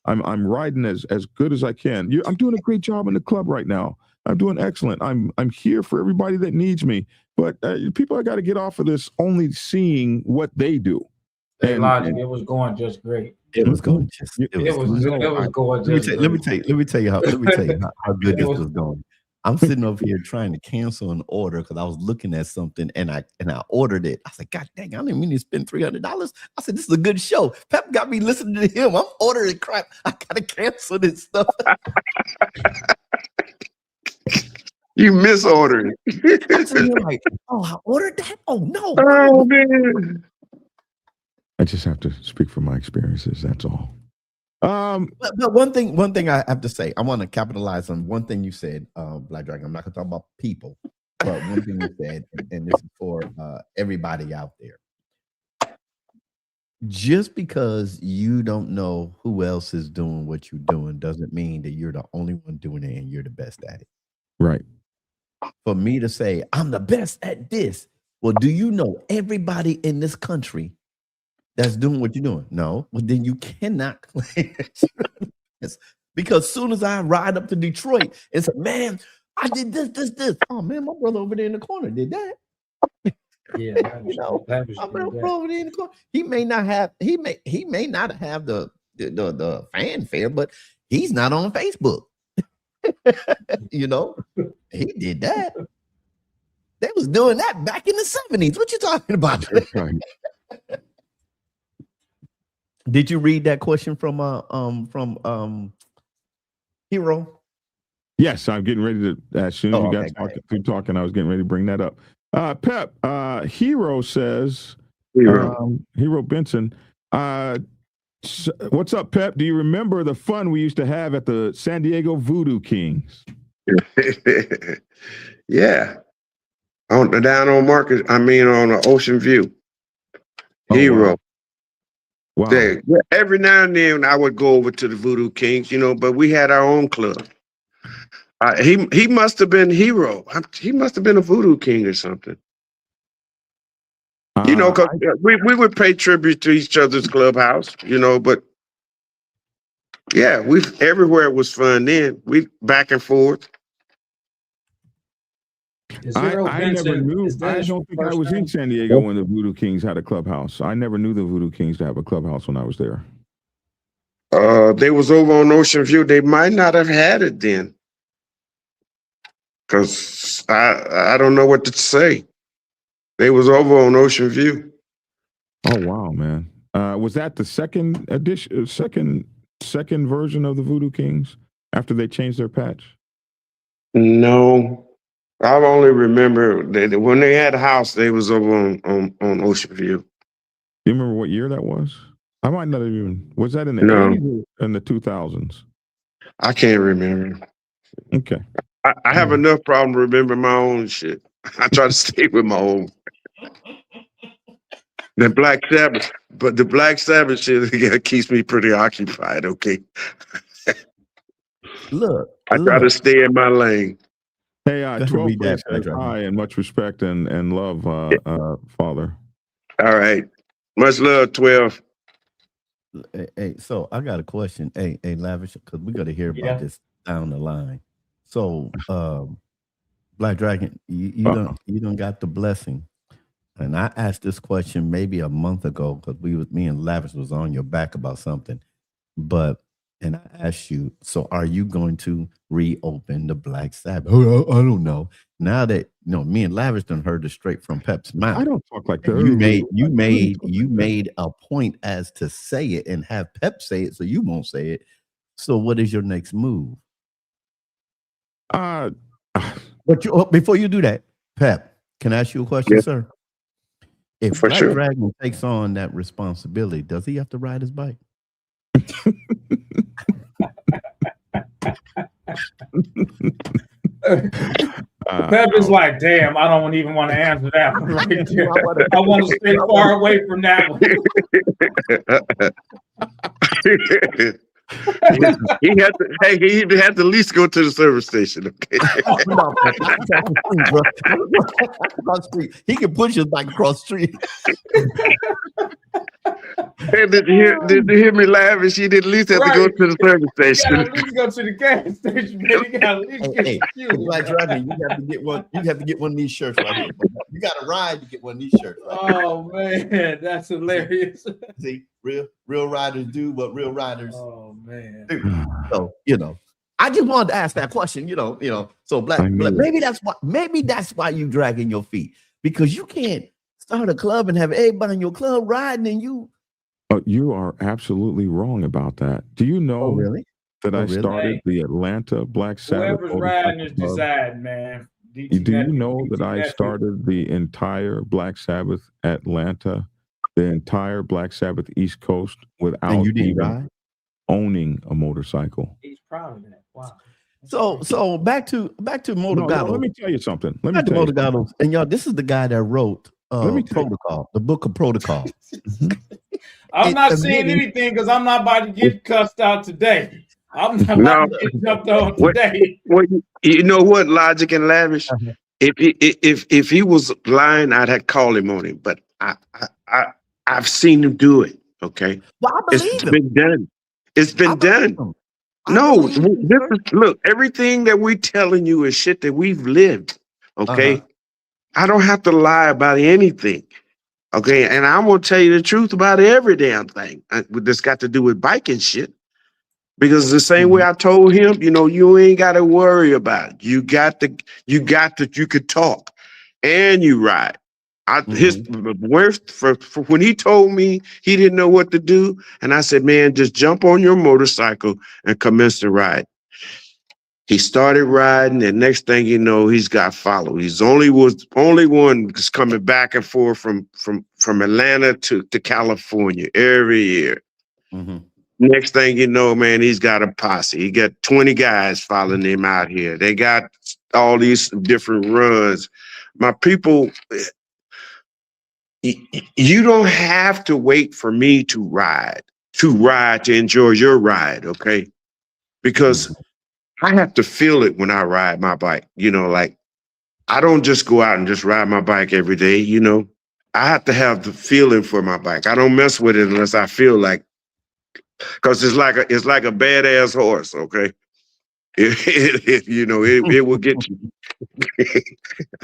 I'm riding as good as I can. I'm doing a great job in the club right now. I'm doing excellent. I'm here for everybody that needs me. But people, I got to get off of this only seeing what they do. Hey, Logic, it was going just great. It was going just. It was going just great. Let me tell you how good this was going. I'm sitting over here trying to cancel an order because I was looking at something and I ordered it. I said, God dang, I didn't mean to spend $300. I said, this is a good show. Pep got me listening to him. I'm ordering crap. I gotta cancel this stuff. You misordered. I'm like, oh, I ordered that? Oh no. Oh man. I just have to speak from my experiences. That's all. But one thing I have to say, I want to capitalize on one thing you said, Black Dragon. I'm not gonna talk about people, but one thing you said, and this is for everybody out there. Just because you don't know who else is doing what you're doing doesn't mean that you're the only one doing it and you're the best at it. Right. For me to say I'm the best at this, well, do you know everybody in this country that's doing what you're doing? No. Well, then you cannot claim it. Because soon as I ride up to Detroit and say, man, I did this. Oh man, my brother over there in the corner did that. Yeah, you know, my brother over there in the corner. He may not have the fanfare, but he's not on Facebook. You know, he did that. They was doing that back in the 70s. What you talking about? Right. Did you read that question from Hero? Yes, I'm getting ready to. As soon as you got talking, I was getting ready to bring that up. Pep, Hero says, Hero Benson, what's up, Pep? Do you remember the fun we used to have at the San Diego Voodoo Kings? Yeah, on Ocean View. Hero. Wow. Yeah, every now and then I would go over to the Voodoo Kings, you know, but we had our own club. He must have been Hero. He must have been a Voodoo King or something. You know, because we would pay tribute to each other's clubhouse, you know, but yeah, everywhere was fun then. We back and forth. I never knew. I don't think I was in San Diego when the Voodoo Kings had a clubhouse. I never knew the Voodoo Kings to have a clubhouse when I was there. They was over on Ocean View. They might not have had it then, because I don't know what to say. They was over on Ocean View. Oh wow, man! Was that the second edition, second version of the Voodoo Kings after they changed their patch? No. I only remember that when they had a house, they was over on Ocean View. Do you remember what year that was? I might not even. Was that in the 80s or in the 2000s? I can't remember. Okay. I have enough problem remembering my own shit. I try to stay with my own. The Black Sabbath shit keeps me pretty occupied. Okay. Look, I try to stay in my lane. Hey, 12 says hi and much respect and love, Father. All right. Much love, 12. Hey, so I got a question. Hey, Lavish, because we got to hear about this down the line. So, Black Dragon, you don't got the blessing and I asked this question maybe a month ago because me and Lavish was on your back about something. And I asked you, so are you going to reopen the Black Sabbath? Oh, I don't know. Now that me and Lavish done heard it straight from Pep's mouth. I don't talk like that. You made a point as to say it and have Pep say it, so you won't say it. So what is your next move? But before you do that, Pep, can I ask you a question, sir? If Black Dragon takes on that responsibility, does he have to ride his bike? Pep is like, damn, I don't even want to answer that one right there. I want to stay far away from that one. he had to at least go to the service station. Okay. He can push his bike across the street. Hey, did you hear me laughing? She did at least have to go to the service station. You gotta at least go to the gas station, man. You gotta at least get fuel. Black Dragon, you have to get one. You have to get one of these shirts right here. You got to ride to get one of these shirts. Right oh man, that's hilarious. See, real riders do what real riders. Oh man. do. So I just wanted to ask that question. So Black, maybe that's why you dragging your feet, because you can't start a club and have everybody in your club riding and you. You are absolutely wrong about that. Do you know that I started the Atlanta Black Sabbath? Whoever's riding is deciding, man. Do you know that I started the entire Black Sabbath Atlanta, the entire Black Sabbath East Coast without even owning a motorcycle? He's proud of that. Wow. So back to Motogato. Let me tell you something. And y'all, this is the guy that wrote Protocol, the book of Protocol. I'm not saying anything because I'm not about to get cussed out today. I'm not about to get jumped on today. Well, you know what, Logic and Lavish? If he was lying, I'd have called him on it. But I've seen him do it. Okay, well, I believe it's been done. It's been done. No, look, everything that we're telling you is shit that we've lived. Okay, I don't have to lie about anything. Okay, and I'm gonna tell you the truth about every damn thing that's got to do with biking shit. Because the same way I told him, you ain't got to worry about it. You could talk and you ride. His worst for when he told me he didn't know what to do, and I said, man, just jump on your motorcycle and commence to ride. He started riding, and next thing you know, he's got followed. He's only one that's coming back and forth from Atlanta to California every year. Next thing you know, man, he's got a posse. He got 20 guys following him out here. They got all these different runs. My people, you don't have to wait for me to ride to enjoy your ride, okay? Because I have to feel it when I ride my bike. Like I don't just go out and just ride my bike every day, I have to have the feeling for my bike. I don't mess with it unless I feel like, because it's like a badass horse, okay? It will get you.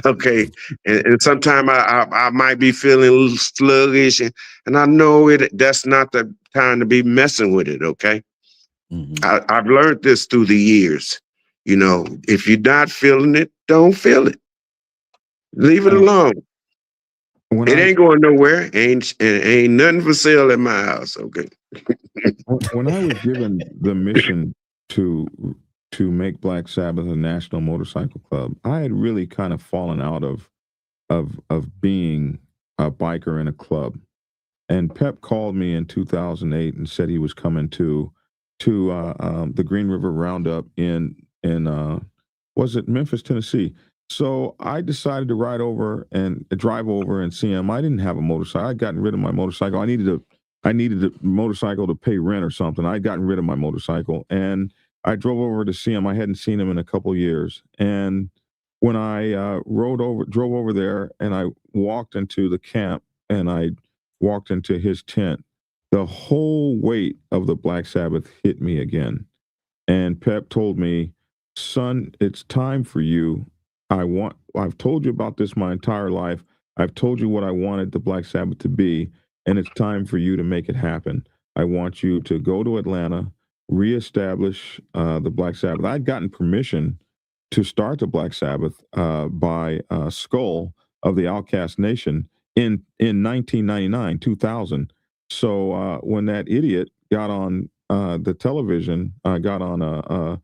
Okay. And sometimes I might be feeling a little sluggish, and I know that's not the time to be messing with it, okay? I've learned this through the years. If you're not feeling it, don't feel it. Leave it alone. Ain't going nowhere. Ain't nothing for sale at my house, okay? When I was given the mission to make Black Sabbath a national motorcycle club, I had really kind of fallen out of being a biker in a club. And Pep called me in 2008 and said he was coming to the Green River Roundup in was it Memphis, Tennessee. So I decided to drive over and see him. I didn't have a motorcycle. I'd gotten rid of my motorcycle. I needed a motorcycle to pay rent or something. I'd gotten rid of my motorcycle, and I drove over to see him. I hadn't seen him in a couple years. And when I drove over there and I walked into the camp and I walked into his tent, the whole weight of the Black Sabbath hit me again. And Pep told me, son, it's time for you. I've told you about this my entire life. I've told you what I wanted the Black Sabbath to be, and it's time for you to make it happen. I want you to go to Atlanta, reestablish the Black Sabbath. I'd gotten permission to start the Black Sabbath by Skull of the Outcast Nation in 1999, 2000. So when that idiot got on the television, got on a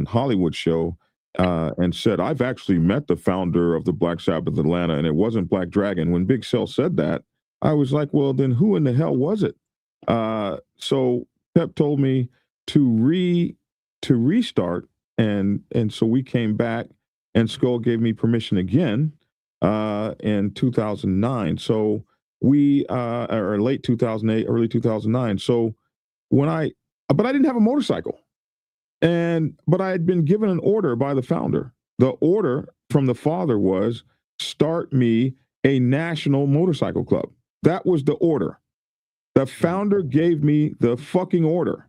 Hollywood show and said, I've actually met the founder of the Black Sabbath Atlanta, and it wasn't Black Dragon. When Big Cell said that, I was like, well, then who in the hell was it? So Pep told me to restart, and so we came back, and Skull gave me permission again in 2009. So we or late 2008, early 2009. So but I didn't have a motorcycle. But I had been given an order by the founder. The order from the father was, start me a national motorcycle club. That was the order. The founder gave me the fucking order.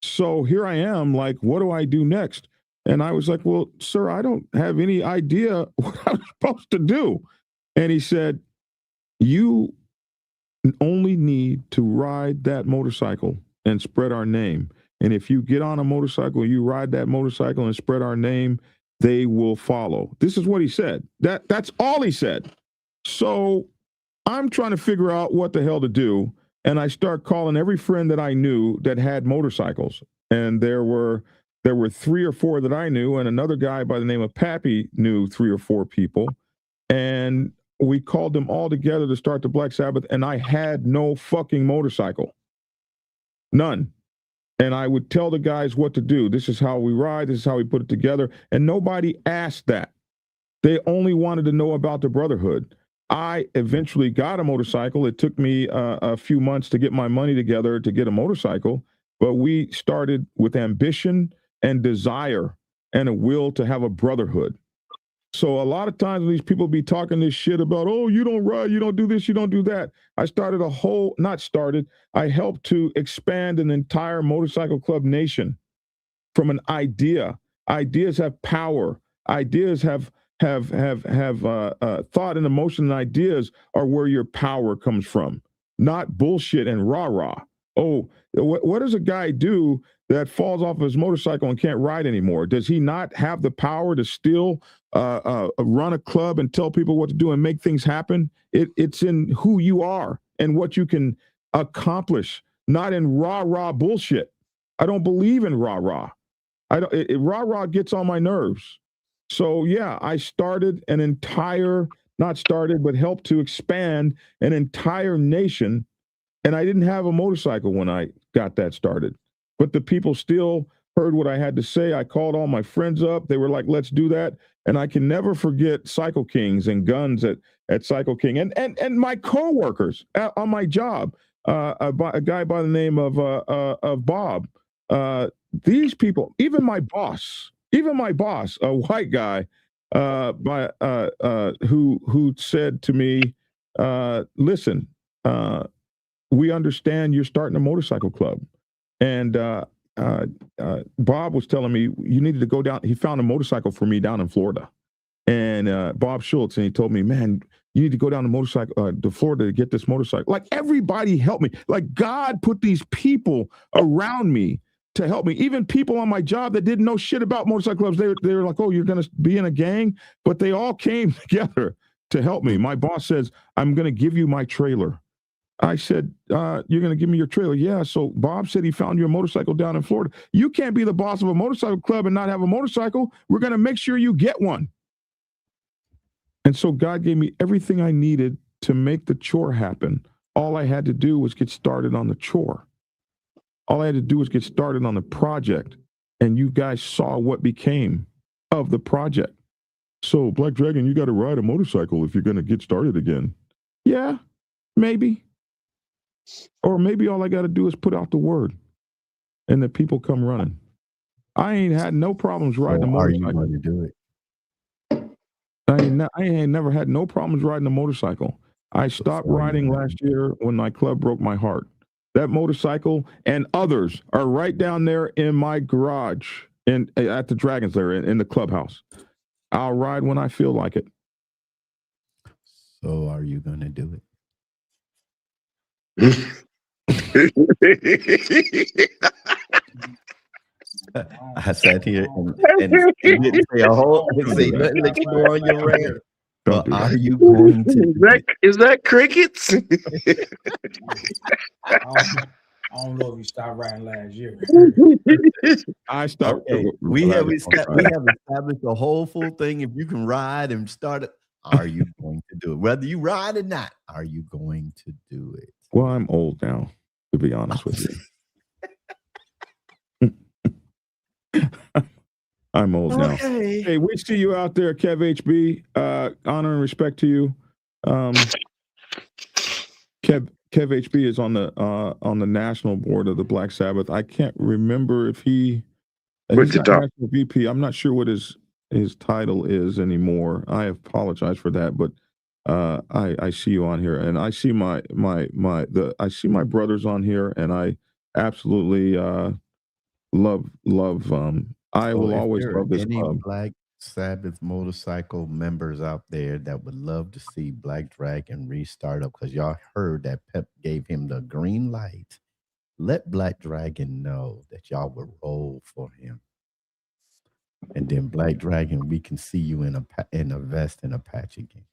So here I am, like, what do I do next? And I was like, well, sir, I don't have any idea what I'm supposed to do. And he said, you only need to ride that motorcycle and spread our name. And if you get on a motorcycle, you ride that motorcycle and spread our name, they will follow. This is what he said. That's all he said. So I'm trying to figure out what the hell to do. And I start calling every friend that I knew that had motorcycles. And there were 3 or 4 that I knew, and another guy by the name of Pappy knew 3 or 4 people. And we called them all together to start the Black Sabbath, and I had no fucking motorcycle. None. And I would tell the guys what to do. This is how we ride. This is how we put it together. And nobody asked that. They only wanted to know about the brotherhood. I eventually got a motorcycle. It took me a few months to get my money together to get a motorcycle. But we started with ambition and desire and a will to have a brotherhood. So a lot of times these people be talking this shit about, oh, you don't ride, you don't do this, you don't do that. I helped to expand an entire motorcycle club nation from an idea. Ideas have power. Ideas have thought and emotion, and ideas are where your power comes from, not bullshit and rah-rah. Oh, what does a guy do that falls off of his motorcycle and can't ride anymore? Does he not have the power to still run a club and tell people what to do and make things happen? It's in who you are and what you can accomplish, not in rah-rah bullshit. I don't believe in rah-rah. Rah-rah gets on my nerves. So yeah, I started helped to expand an entire nation. And I didn't have a motorcycle when I got that started, but the people still heard what I had to say. I called all my friends up. They were like, let's do that. And I can never forget Cycle Kings and guns at Cycle King and my coworkers on my job, a guy by the name of Bob. These people, even my boss, a white guy, who said to me, listen, we understand you're starting a motorcycle club. And Bob was telling me you needed to go down. He found a motorcycle for me down in Florida. And Bob Schultz, and he told me, man, you need to go down to Florida to get this motorcycle. Like, everybody helped me. Like, God put these people around me to help me. Even people on my job that didn't know shit about motorcycle clubs. They were like, oh, you're going to be in a gang? But they all came together to help me. My boss says, I'm going to give you my trailer. I said, you're going to give me your trailer? Yeah. So Bob said he found you a motorcycle down in Florida. You can't be the boss of a motorcycle club and not have a motorcycle. We're going to make sure you get one. And so God gave me everything I needed to make the chore happen. All I had to do was get started on the chore. All I had to do was get started on the project. And you guys saw what became of the project. So, Black Dragon, you got to ride a motorcycle if you're going to get started again. Yeah, maybe. Or maybe all I got to do is put out the word and the people come running. I ain't had no problems riding a motorcycle. Are you going to do it? I ain't never had no problems riding a motorcycle. I stopped riding last year when my club broke my heart. That motorcycle and others are right down there in my garage at the Dragon's Lair in the clubhouse. I'll ride when I feel like it. So are you going to do it? I sat here and didn't say a whole, didn't say nothing, let you go on your rant. Don't But do that. are you going to do it? Is that crickets? I don't know if you stopped writing last year. I stopped. Okay, we have established a whole full thing. If you can ride and start it, are you going to do it? Whether you ride or not, are you going to do it? Well, I'm old now, to be honest with you. I'm old now. Hey, we see you out there, Kev HB. Honor and respect to you. Kev HB is on the national board of the Black Sabbath. I can't remember if he's not national VP. I'm not sure what his title is anymore. I apologize for that, but I see you on here, and I see my brothers on here, and I absolutely love. I will always love this club. Black Sabbath motorcycle members out there that would love to see Black Dragon restart up, because y'all heard that Pep gave him the green light. Let Black Dragon know that y'all would roll for him. And then Black Dragon, we can see you in a vest and a patch again.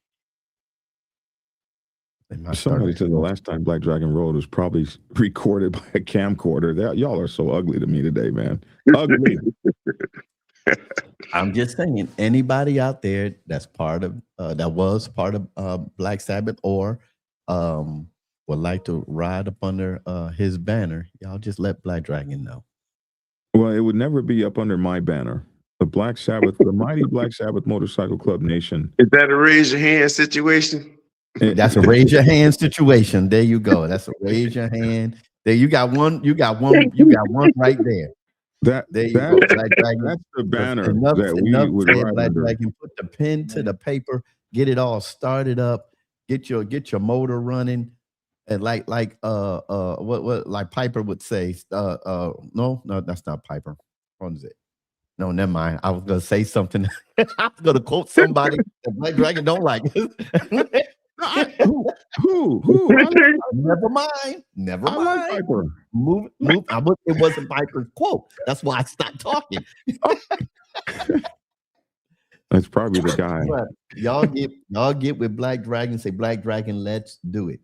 Somebody said the last time Black Dragon rode was probably recorded by a camcorder. Y'all are so ugly to me today, man. Ugly. I'm just saying, anybody out there that's part of that was part of Black Sabbath or would like to ride up under his banner, y'all just let Black Dragon know. Well, it would never be up under my banner. The Black Sabbath, the mighty Black Sabbath Motorcycle Club Nation. Is that a raise your hand situation? That's a raise your hand situation. There you go. That's a raise your hand. There you got one. You got one right there. There you go. Black Dragon. That's the banner that we would ride Black under. Dragon, put the pen to the paper, get it all started up, get your motor running, and like Piper would say. No, that's not Piper. What is it? No, never mind. I was gonna say something. I was gonna quote somebody that Black Dragon don't like. Who? Never mind. Never mind. Like Piper. Move. It wasn't Piper's quote. That's why I stopped talking. That's probably the guy. But y'all get with Black Dragon. Say, Black Dragon, let's do it.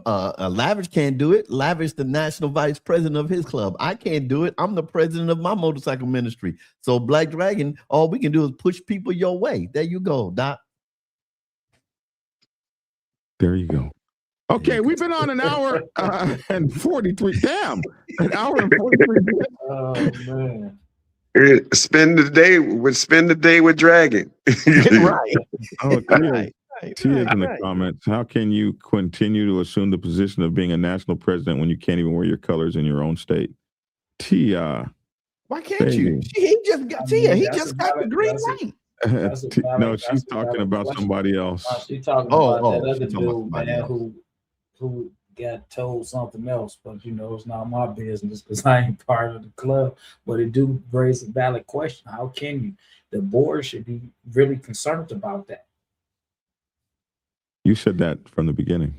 Lavish can't do it. Lavish, the national vice president of his club. I can't do it. I'm the president of my motorcycle ministry. So Black Dragon, all we can do is push people your way. There you go, Doc. There you go. Okay, we've been on an hour and 43. Damn, an hour and 43 minutes. Oh man. Spend the day with Dragon. Right. Oh, T is in the comments. How can you continue to assume the position of being a national president when you can't even wear your colors in your own state? T, why can't you? He just got the green light. No, she's talking about somebody else. She's talking about that other dude, man, who got told something else, but it's not my business because I ain't part of the club. But it do raise a valid question. How can you? The board should be really concerned about that. You said that from the beginning.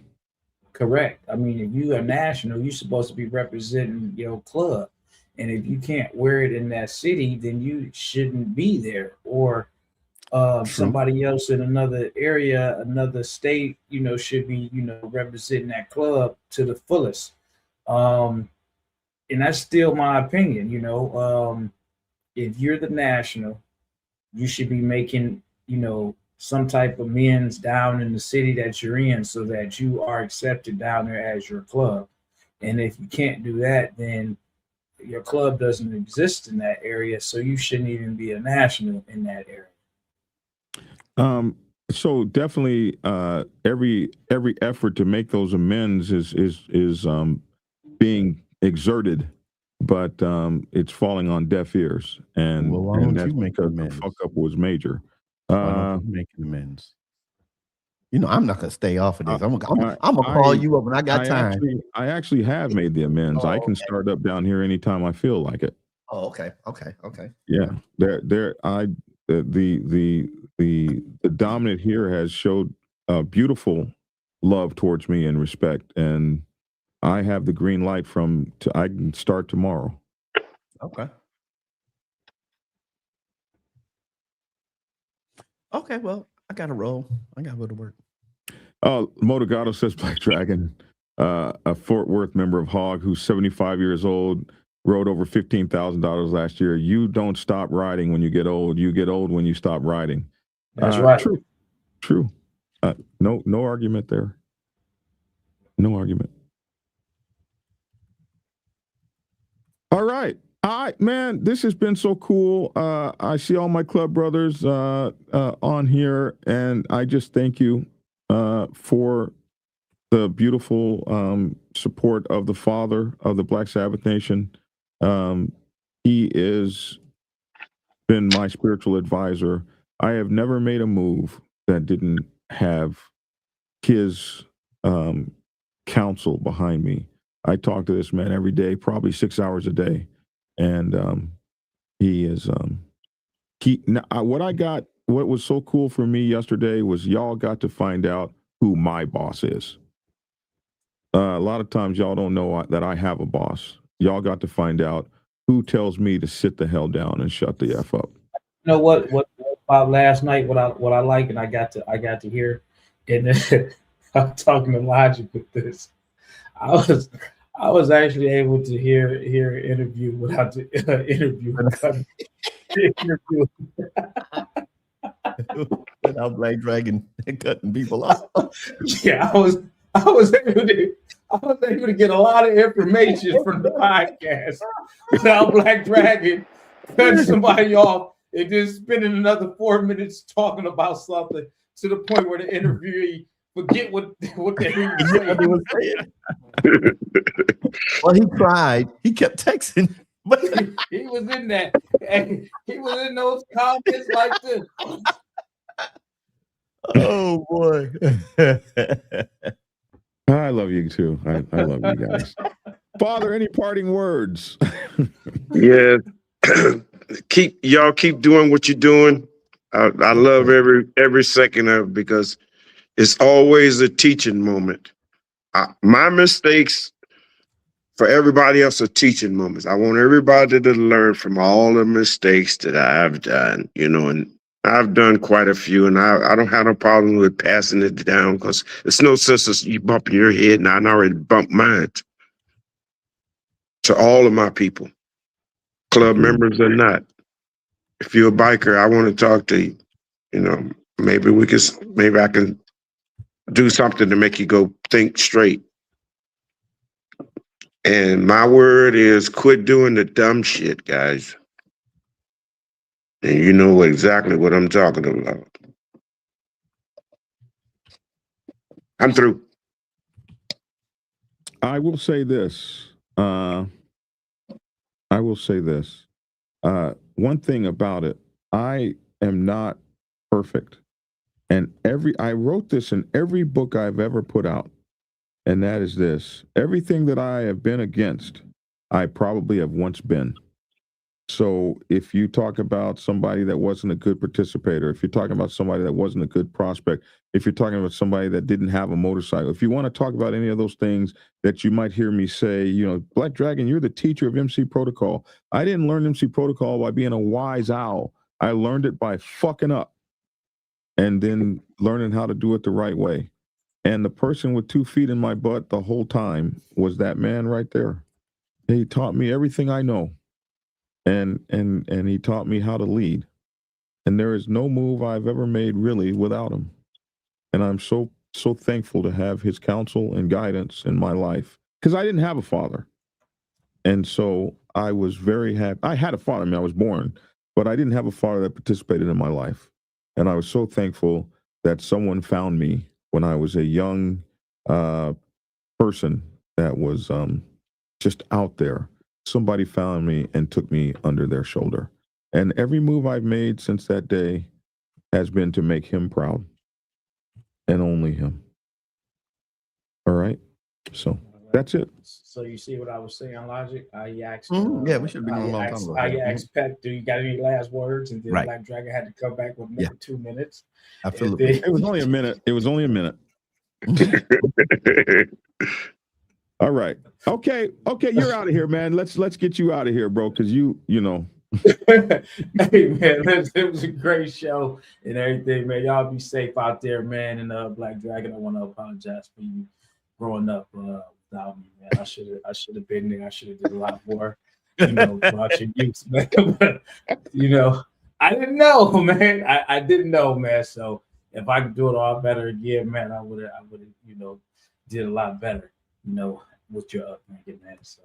Correct. I mean, if you are national, you're supposed to be representing your club. And if you can't wear it in that city, then you shouldn't be there. Or somebody else in another area, another state, should be, representing that club to the fullest. And that's still my opinion. If you're the national, you should be making, some type of amends down in the city that you're in so that you are accepted down there as your club. And if you can't do that, then your club doesn't exist in that area. So you shouldn't even be a national in that area. So definitely every effort to make those amends is being exerted, but it's falling on deaf ears. And, well, why and don't that's you make because amends? the fuck up was major. Making amends. I'm not gonna stay off of this. I'm gonna call you up when I got time. I actually have made the amends. I can start up down here anytime I feel like it. Oh, okay. Yeah, the Dominant here has showed beautiful love towards me and respect, and I have the green light I can start tomorrow. Okay. Okay, well, I got to roll. I got to go to work. Motogato says Black Dragon, a Fort Worth member of Hog who's 75 years old, rode over $15,000 last year. You don't stop riding when you get old. You get old when you stop riding. That's right. True. No argument there. No argument. All right, man. This has been so cool. I see all my club brothers on here, and I just thank you for the beautiful support of the father of the Black Sabbath Nation. He is been my spiritual advisor. I have never made a move that didn't have his counsel behind me. I talk to this man every day, probably 6 hours a day, and he is what was so cool for me yesterday was y'all got to find out who my boss is. A lot of times y'all don't know that I have a boss. Y'all got to find out who tells me to sit the hell down and shut the F up. You know what about last night? What I like, and I got to hear, and then I'm talking to Logic with this. I was actually able to hear an interview without the interview. Without Black Dragon cutting people off. Yeah, I was able to get a lot of information from the podcast without Black Dragon cutting somebody off and just spending another 4 minutes talking about something to the point where the interviewee forget what they were saying. Well, he tried. He kept texting. But he was in that. He was in those comments like this. Oh boy. I love you too. I love you guys. Father, any parting words? Yeah. keep doing what you're doing. I love every second of it because it's always a teaching moment. My mistakes for everybody else are teaching moments. I want everybody to learn from all the mistakes that I've done, and I've done quite a few, and I don't have no problem with passing it down because it's no sense as you bumping your head, and I already bumped mine. To all of my people, club members or not. If you're a biker, I want to talk to you. Maybe I can do something to make you go think straight. And my word is quit doing the dumb shit, guys. And you know exactly what I'm talking about. I'm through. I will say this. One thing about it, I am not perfect. And I wrote this in every book I've ever put out. And that is this. Everything that I have been against, I probably have once been. So if you talk about somebody that wasn't a good participator, if you're talking about somebody that wasn't a good prospect, if you're talking about somebody that didn't have a motorcycle, if you want to talk about any of those things that you might hear me say, Black Dragon, you're the teacher of MC Protocol. I didn't learn MC Protocol by being a wise owl. I learned it by fucking up and then learning how to do it the right way. And the person with 2 feet in my butt the whole time was that man right there. He taught me everything I know. And he taught me how to lead. And there is no move I've ever made really without him. And I'm so thankful to have his counsel and guidance in my life because I didn't have a father. And so I was very happy. I had a father. I was born, but I didn't have a father that participated in my life. And I was so thankful that someone found me when I was a young person that was just out there. Somebody found me and took me under their shoulder. And every move I've made since that day has been to make him proud and only him. All right. So That's it. So you see what I was saying, Logic? I asked. Yeah, we should have been on a long time ago. I asked Pep, "Do you got any last words?" And then Right. Black Dragon had to come back with another 2 minutes. Absolutely. It was only a minute. It was only a minute. All right. Okay. You're out of here, man. Let's get you out of here, bro. Because you know. Hey man, it was a great show and everything, man. Y'all be safe out there, man. And Black Dragon, I want to apologize for you growing up without me, man. I should have been there. I should have did a lot more, throughout your youth, man. But, I didn't know, man. I didn't know, man. So if I could do it all better again, man, I would have, did a lot better, with your upbringing, man. So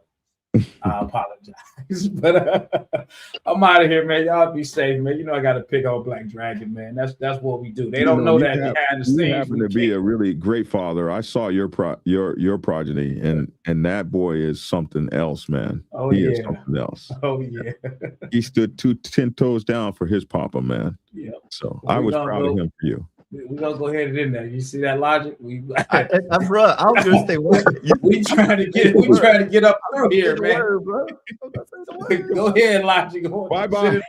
I apologize, but I'm out of here, man. Y'all be safe, man. I got to pick on Black Dragon, man. That's what we do. They don't know that behind the scenes. You happen to be a really great father. I saw your progeny, and that boy is something else, man. Oh, he is something else. Oh yeah. He stood 10 toes down for his papa, man. Yeah. So I was proud of him for you. We're gonna go ahead and in there. You see that Logic? Bro, I was gonna say what we trying to get up through here, man. Go ahead, Logic. Bye.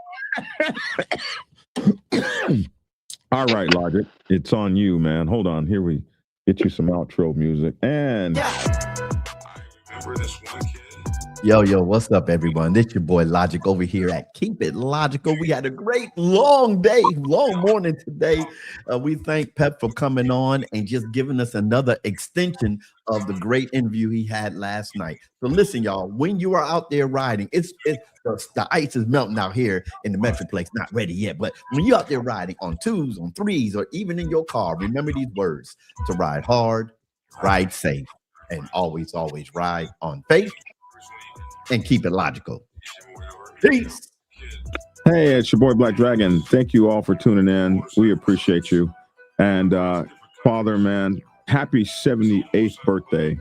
All right, Logic. It's on you, man. Hold on. Here we get you some outro music. And I remember this one kid. Yo, what's up, everyone? This your boy Logic over here at Keep It Logical. We had a great long morning today. We thank Pep for coming on and just giving us another extension of the great interview he had last night. So listen, y'all, when you are out there riding, the ice is melting out here in the Metroplex. Not ready yet, but when you're out there riding on 2s, on 3s, or even in your car, remember these words: to ride hard, ride safe, and always ride on faith. And keep it logical. Peace. Hey, it's your boy Black Dragon. Thank you all for tuning in. We appreciate you. And Father, man, happy 78th birthday.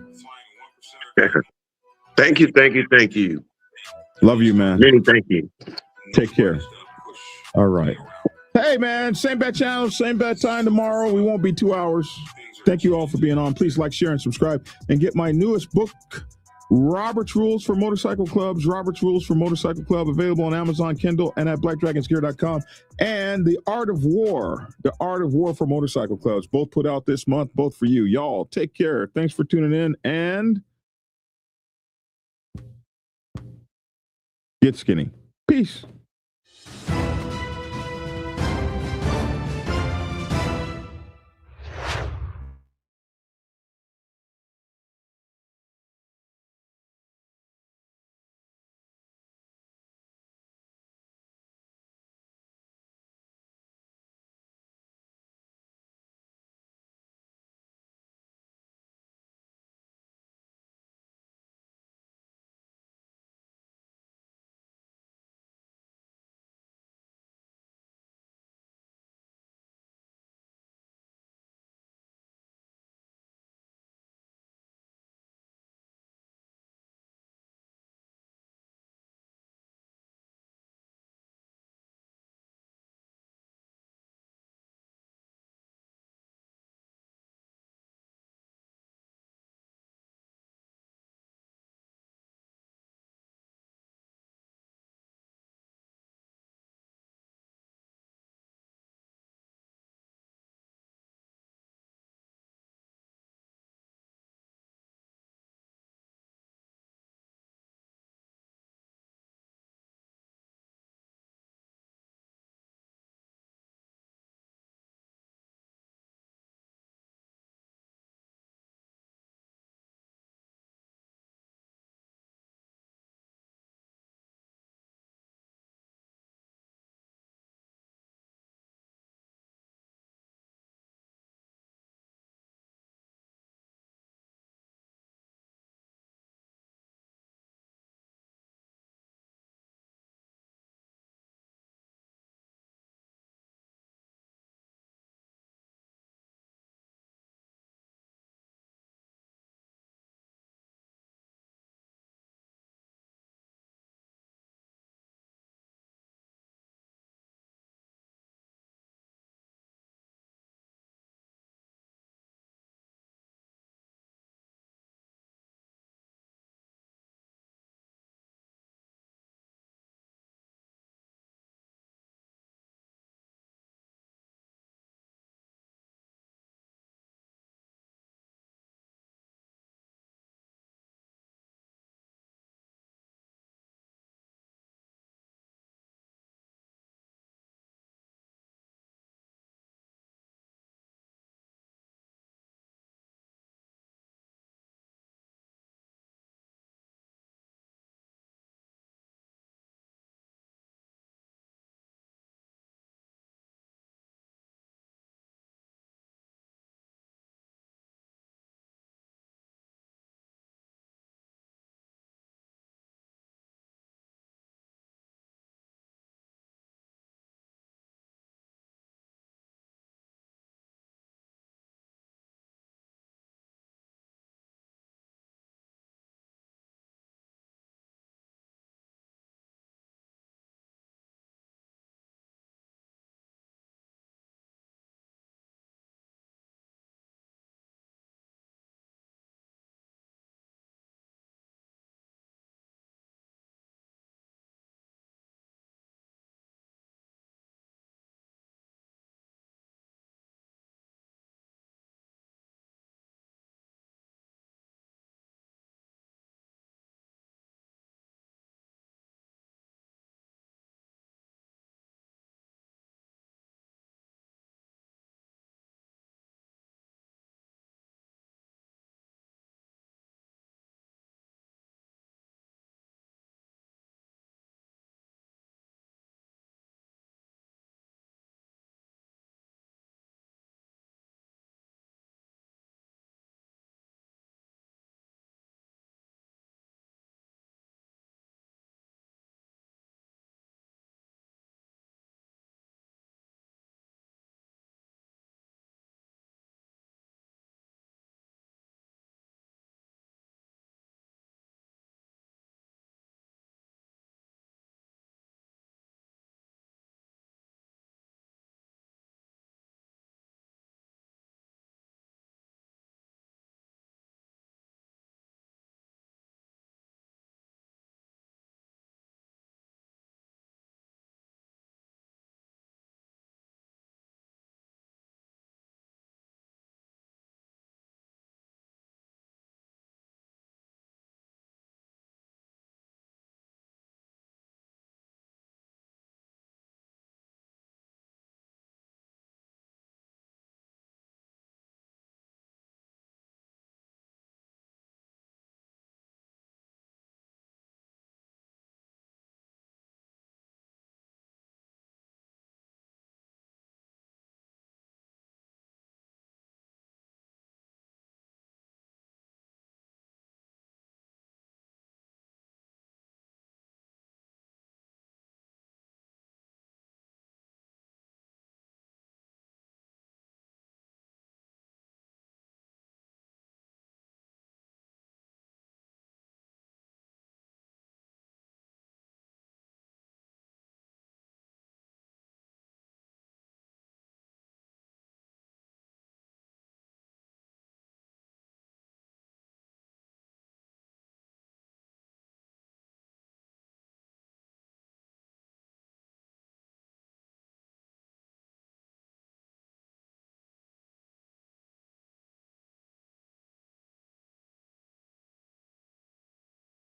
Thank you. Love you, man. Many thank you. Take care. All right. Hey, man, same bad channel, same bad time tomorrow. We won't be 2 hours. Thank you all for being on. Please like, share, and subscribe. And get my newest book, Robert's Rules for Motorcycle Clubs. Robert's Rules for Motorcycle Club, available on Amazon Kindle and at blackdragonsgear.com. And The Art of War for Motorcycle Clubs, both put out this month, both for you. Y'all take care. Thanks for tuning in, and get skinny. Peace.